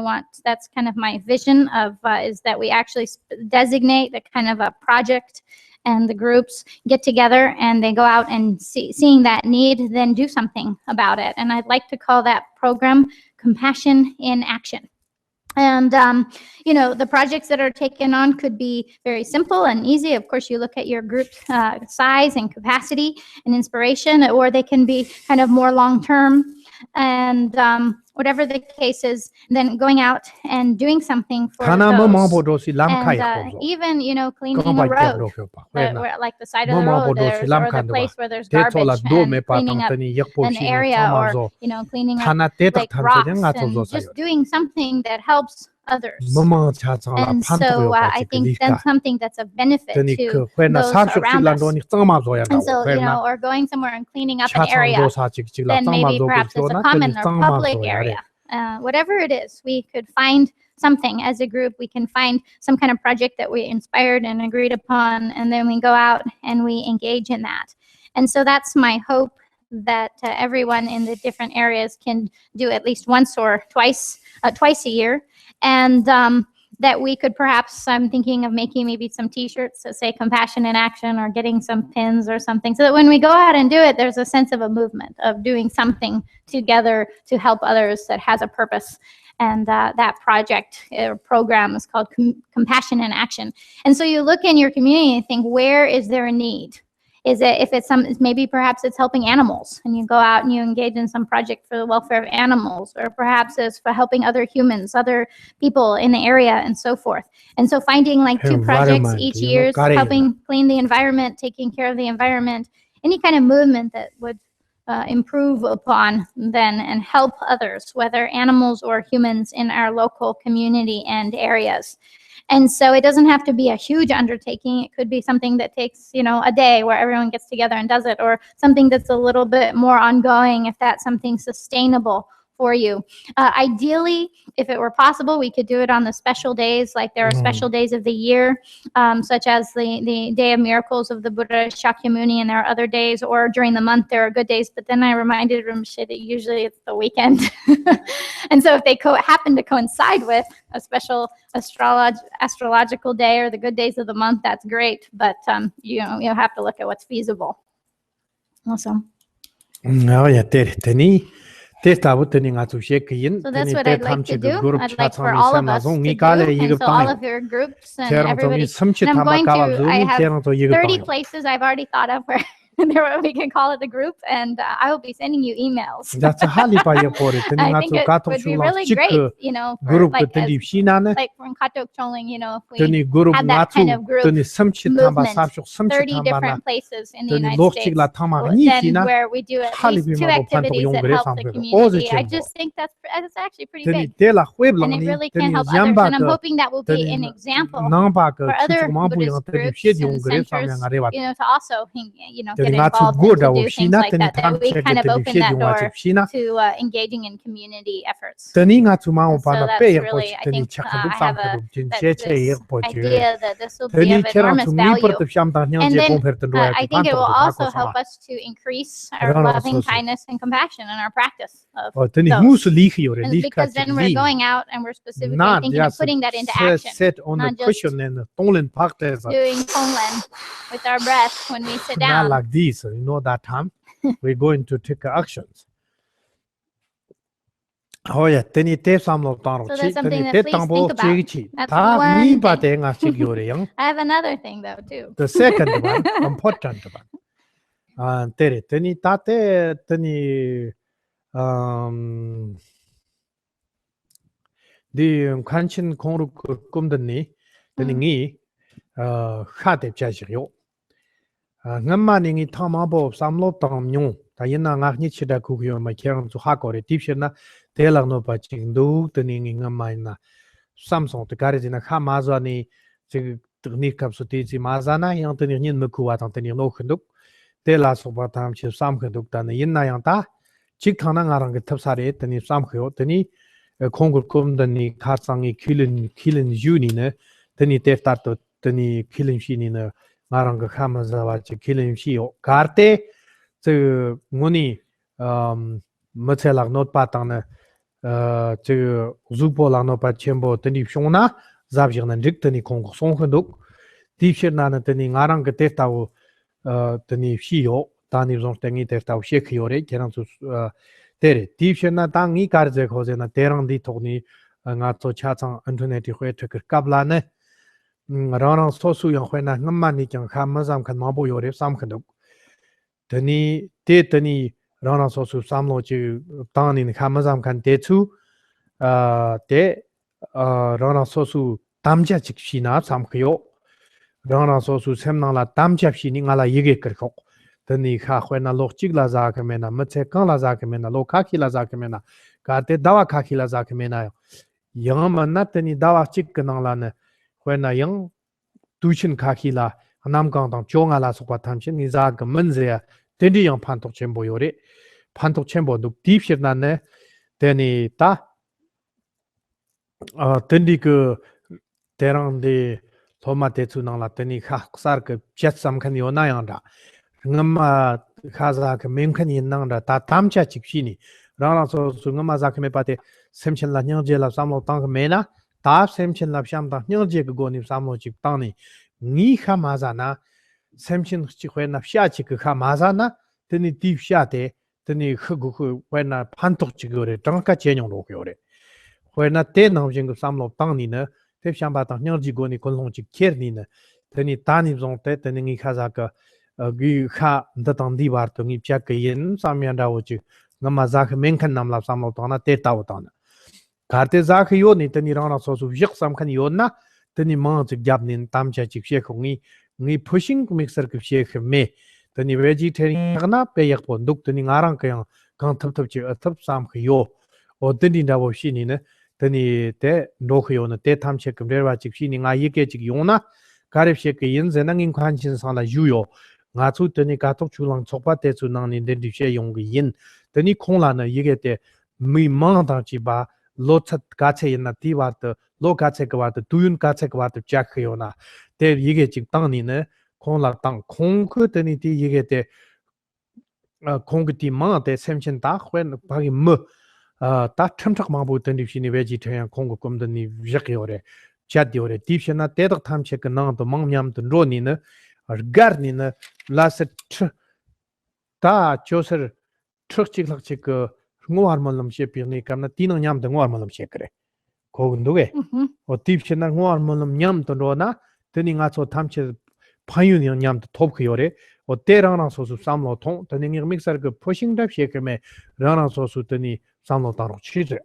that's kind of my vision of, is that we actually designate a kind of a project, and the groups get together and they go out and seeing that need, then do something about it. And I'd like to call that program Compassion in Action. And, the projects that are taken on could be very simple and easy. Of course, you look at your group size and capacity and inspiration, or they can be kind of more long-term. And whatever the case is, then going out and doing something for those. And even, cleaning a road, like the side of the road, or the place where there's garbage, and cleaning up an area, or, cleaning up like rocks, and just doing something that helps others. And so I think that's something that's of benefit to those around us. And so, or going somewhere and cleaning up an area, then maybe perhaps it's a common or public area. Whatever it is, we could find something as a group. We can find some kind of project that we inspired and agreed upon, and then we go out and we engage in that. And so that's my hope, that everyone in the different areas can do at least once or twice a year. And that we could perhaps, I'm thinking of making maybe some t-shirts that say compassion in action, or getting some pins or something, so that when we go out and do it, there's a sense of a movement, of doing something together to help others that has a purpose. And that project or program is called Compassion in Action. And so you look in your community and think, where is there a need? Is it, if it's maybe perhaps it's helping animals, and you go out and you engage in some project for the welfare of animals, or perhaps it's for helping other humans, other people in the area, and so forth. And so finding like 2 projects each year, helping clean the environment, taking care of the environment, any kind of movement that would improve upon then and help others, whether animals or humans in our local community and areas. And so it doesn't have to be a huge undertaking. It could be something that takes, a day where everyone gets together and does it, or something that's a little bit more ongoing if that's something sustainable for you. Ideally, if it were possible, we could do it on the special days, like there are special days of the year, such as the Day of Miracles of the Buddha Shakyamuni, and there are other days, or during the month there are good days, but then I reminded Rinpoche that usually it's the weekend. And so if they happen to coincide with a special astrological day or the good days of the month, that's great, but you have to look at what's feasible. Awesome. So that's what I'd like to do. I'd like for all of us to do, and so all of your groups and everybody. And I'm going to, I have 30 places I've already thought of where we can call it the group, and I will be sending you emails. I think it would be really great, for like from Katog Choling, if we had that kind of group movement, 30 different places in the United States, then where we do at least 2 activities that help the community. I just think that's actually pretty big, and it really can help others, and I'm hoping that will be an example for other Buddhist groups and centers, to also, get involved and to do things like that we kind of open that door to engaging in community efforts. So that's really, I think I have this idea that this will be of enormous value. And then I think it will also help us to increase our loving kindness and compassion in our practice of those. And because then we're going out and we're specifically thinking of putting that into action, not just doing Tonglen with our breath when we sit down. Like this, that time we're going to take actions. So that's something that please think about. That's one thing. I have another thing though too. The second one, important one. The Kanchin Konru Kumdani, the Ningi, Hate Chashio. Ngamaning Tamabo, Samlo Tamyon, Tayana Nichida Kukyo, my Karen to Hakore, Tipshana, Taylor no Paching, do the Ning Ngamina, Samson, the Karizina Hamazani, the Nikapsutizi Mazana, Anthony Mukuat, Anthony Lokanduk, Taylor Sobatam, Sam Kanduk, and Yinayanta, Chikanang Tapsare, and Samko, Tani, Kongur Kumdani, Karsangi, killing Junine, Tani Teftato, Tani killing Shinina. Maranga Hamazawa killing Shio Karte to Muni Matela not patana to Zupola no Pachembo, Tani Shona, Zabjan and Dictani Kong Sonhanduk, Tishan Tani Aranga Testao Tani Shio, Tani Zonstangi Testao Shekiore, Kerantus Tere, Tishana Tangi Karze Hosena, Terandi Tony, and Nato Chatan Antonetti Huetak Kablane. Rana Sosu Yahwena Namani can Hamazam can Mabu Yore Sam Kanduk. Tani Tani Rana Sosu Samlochi Tan in Hamazam can Tetu Te Rana Sosu Tamja Chikshina Samkyo Rana Sosu Semnala Tamja Shiningala Yigekirko. Tani Hahwena Lochigla Zakamena, Matsekala Zakamena, Lokakila Zakamena, Kate Dawa Kakila Zakamena, Yama Natani Dawa Chikanalane. When a young Dushin Kakila, Namgang, Jongala Sopatamshin, Izag Munzea, Tendi young Panto Chembo Yore, Panto Chembo, Duk Deep Shirnane, Teni Ta Tendiku Terang de Tomate Tunala, Teni Haksark, Jetsam Kanionayanda, Nama Kazak, Memkani Nanda, Tatamcha Chikshini, Rana so Sungamazakmepate, Semchin Lanjela, Samo Tank Mena. ta semchen lap sham da nyang je go ni samlo chik ta ni ni kha ma za na semchen chi khwe na sha chi kha ma za na teni deep sha de teni khu khu when na pan tok chi go re tang ka che nyong lo go re when na te na jing samlo tang ni ne te sham ba ta nyang ji go ni kon long chi ker ni ne teni ta ni zong te teni ni kha za ka gi kha da tang di bar to ni pya ke yin sam yan da wo chi ngama za kha men khan nam la samlo ta na te ta wo ta na Karte za yo ni tani rana so su yik sam khan yo na tani ma chik jab nin tam cha chik she khong ni pushing mixer ke she me tani vegetarian na pe yak pon duk tani ngarang ka yang kang thap thap chi thap sam yo o tani da wo shi ni ne tani te no yo na te tham che kem wa chik shi ni nga yi ke chik yo na karep she ke yin zen nang in khan chin sa la yu yo nga chu tani ka tok chu lang chok pa te chu nang ni den di she yong ge yin tani khong la na yi ge te mi ma da chi ba lo chat ka che yin na ti wa de lo ka che ka wa de du yun ka che ka wa de jack yo na te yi ge chik tang ni ne khong la tang khong ku tani ti yi ge te khong ge ti ma te sem chen ta khwen ba gi mo ta tham chak ma bu tani shi ni vegetarian khong ko kom de ni jak yo re chat yo re ti shen na te dak tham che ka na to mang nyam de ro ni ne ar gar ni ne la se ta choser chuk chik lak chik ngwar malam she pi ni kam na tinang nyam de ngwar malam she kre ko gun do ge o tip chen na ngwar malam nyam to ro na teni nga cho tham che phayu ni nyam to top khyo re o te rang na so su sam lo thong teni ngi mixer ge pushing dap she ke me rang na so su teni sam lo ta ro chi je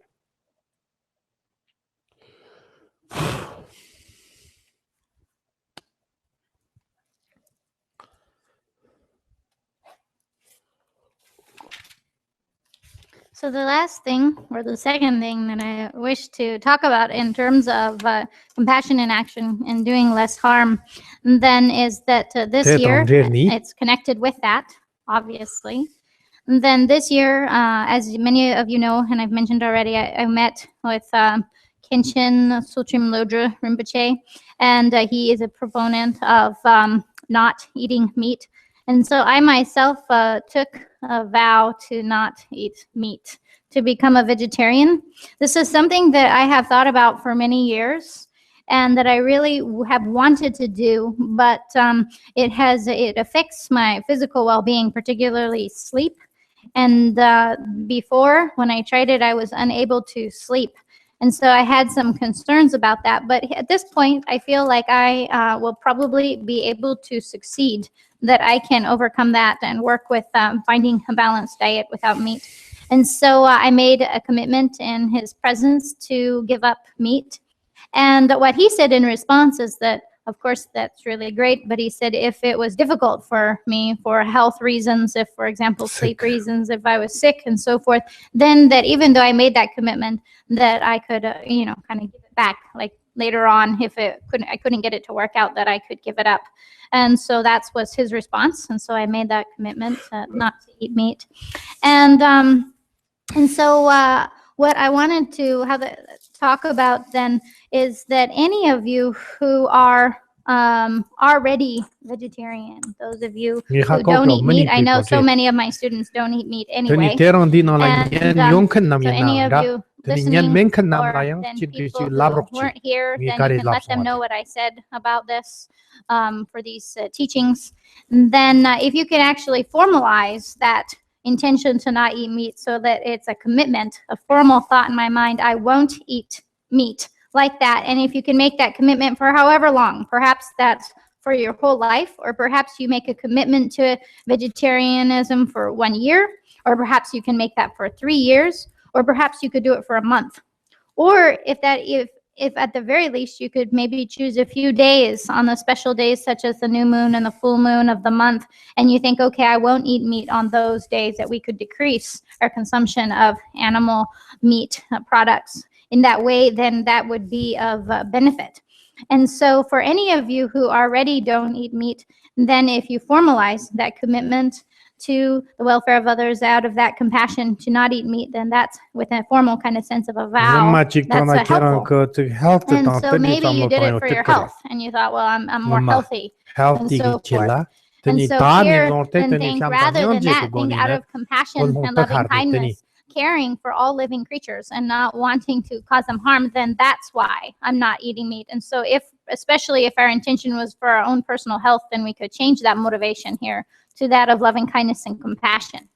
So the last thing, or the second thing that I wish to talk about in terms of compassion in action and doing less harm, then is that this year, it's connected with that, obviously. And then this year, as many of you know, and I've mentioned already, I met with Khentrul Lodro Rinpoche, and he is a proponent of not eating meat. And so I myself took a vow to not eat meat, to become a vegetarian. This is something that I have thought about for many years and that I really have wanted to do, but it affects my physical well-being, particularly sleep. And before, when I tried it, I was unable to sleep. And so I had some concerns about that. But at this point, I feel like I will probably be able to succeed, that I can overcome that and work with finding a balanced diet without meat. And so I made a commitment in his presence to give up meat. And what he said in response is that, of course, that's really great, but he said if it was difficult for me for health reasons, if, for example, sleep reasons, if I was sick and so forth, then that even though I made that commitment, that I could, kind of give it back, like later on, if I couldn't get it to work out, that I could give it up. And so that was his response. And so I made that commitment not to eat meat. And so what I wanted to talk about then is that any of you who are already vegetarian, those of you who don't eat meat, I know so many of my students don't eat meat anyway. And so any of you listening, or then people who weren't here, then you can let them know what I said about this for these teachings. And then if you can actually formalize that intention to not eat meat so that it's a commitment, a formal thought in my mind, I won't eat meat, like that. And if you can make that commitment for however long, perhaps that's for your whole life, or perhaps you make a commitment to vegetarianism for 1 year, or perhaps you can make that for 3 years, or perhaps you could do it for a month. Or if at the very least you could maybe choose a few days on the special days such as the new moon and the full moon of the month, and you think, okay, I won't eat meat on those days, that we could decrease our consumption of animal meat products. In that way, then that would be of benefit. And so for any of you who already don't eat meat, then if you formalize that commitment to the welfare of others out of that compassion to not eat meat, then that's with a formal kind of sense of a vow. That's helpful. And so maybe you did it for your health, and you thought, well, I'm more healthy, and so forth. And so here, then think, rather than that, think out of compassion and loving kindness, caring for all living creatures and not wanting to cause them harm, then that's why I'm not eating meat. And so especially if our intention was for our own personal health, then we could change that motivation here to that of loving kindness and compassion.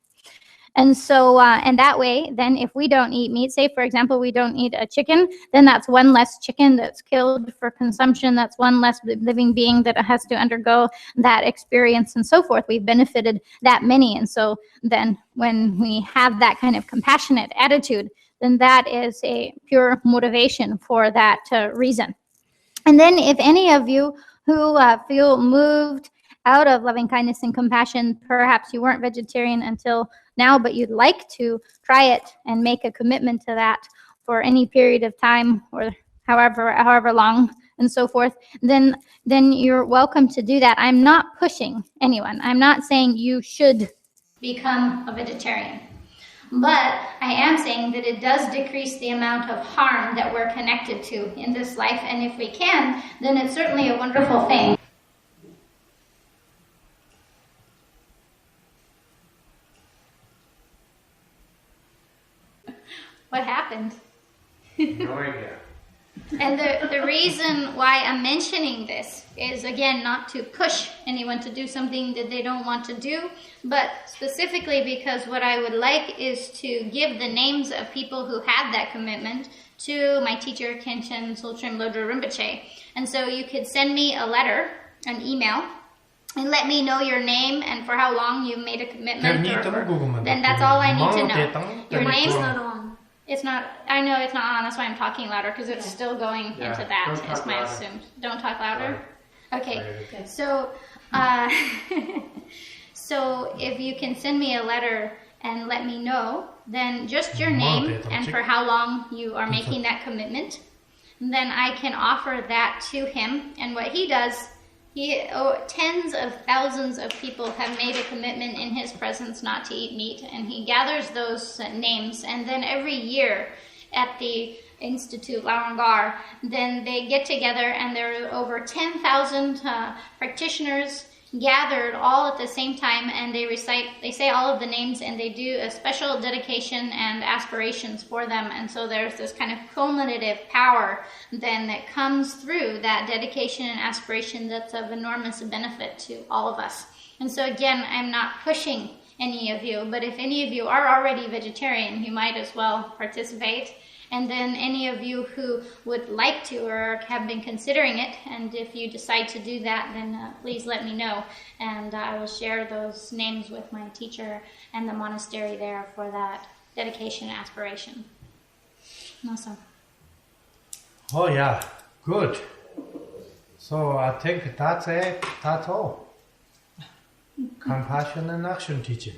And so, and that way, then if we don't eat meat, say, for example, we don't eat a chicken, then that's one less chicken that's killed for consumption. That's one less living being that has to undergo that experience and so forth. We've benefited that many. And so then when we have that kind of compassionate attitude, then that is a pure motivation for that reason. And then if any of you who feel moved out of loving kindness and compassion, perhaps you weren't vegetarian until now, but you'd like to try it and make a commitment to that for any period of time or however long and so forth, then you're welcome to do that. I'm not pushing anyone. I'm not saying you should become a vegetarian. But I am saying that it does decrease the amount of harm that we're connected to in this life. And if we can, then it's certainly a wonderful thing. What happened? No idea. And the reason why I'm mentioning this is, again, not to push anyone to do something that they don't want to do, but specifically because what I would like is to give the names of people who had that commitment to my teacher, Khentrul Lodro Rinpoche. And so you could send me a letter, an email, and let me know your name and for how long you made a commitment. Then that's all I need to know. Your name's not on. It's not, I know it's not on, that's why I'm talking louder, because it's still going into that, is my assumed. Don't talk louder? Okay, so, so if you can send me a letter and let me know, then just your name and for how long you are making that commitment, then I can offer that to him. And what he does, tens of thousands of people have made a commitment in his presence not to eat meat, and he gathers those names, and then every year at the Institute Larangar, then they get together, and there are over 10,000 practitioners gathered all at the same time, and they say all of the names, and they do a special dedication and aspirations for them. And so there's this kind of cumulative power then that comes through that dedication and aspiration that's of enormous benefit to all of us. And so again, I'm not pushing any of you, but if any of you are already vegetarian, you might as well participate. And then any of you who would like to or have been considering it, and if you decide to do that, then please let me know. And I will share those names with my teacher and the monastery there for that dedication and aspiration. Awesome. Oh yeah, good. So I think that's all. Compassion and action teaching.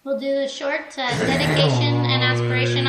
We'll do a short dedication and aspiration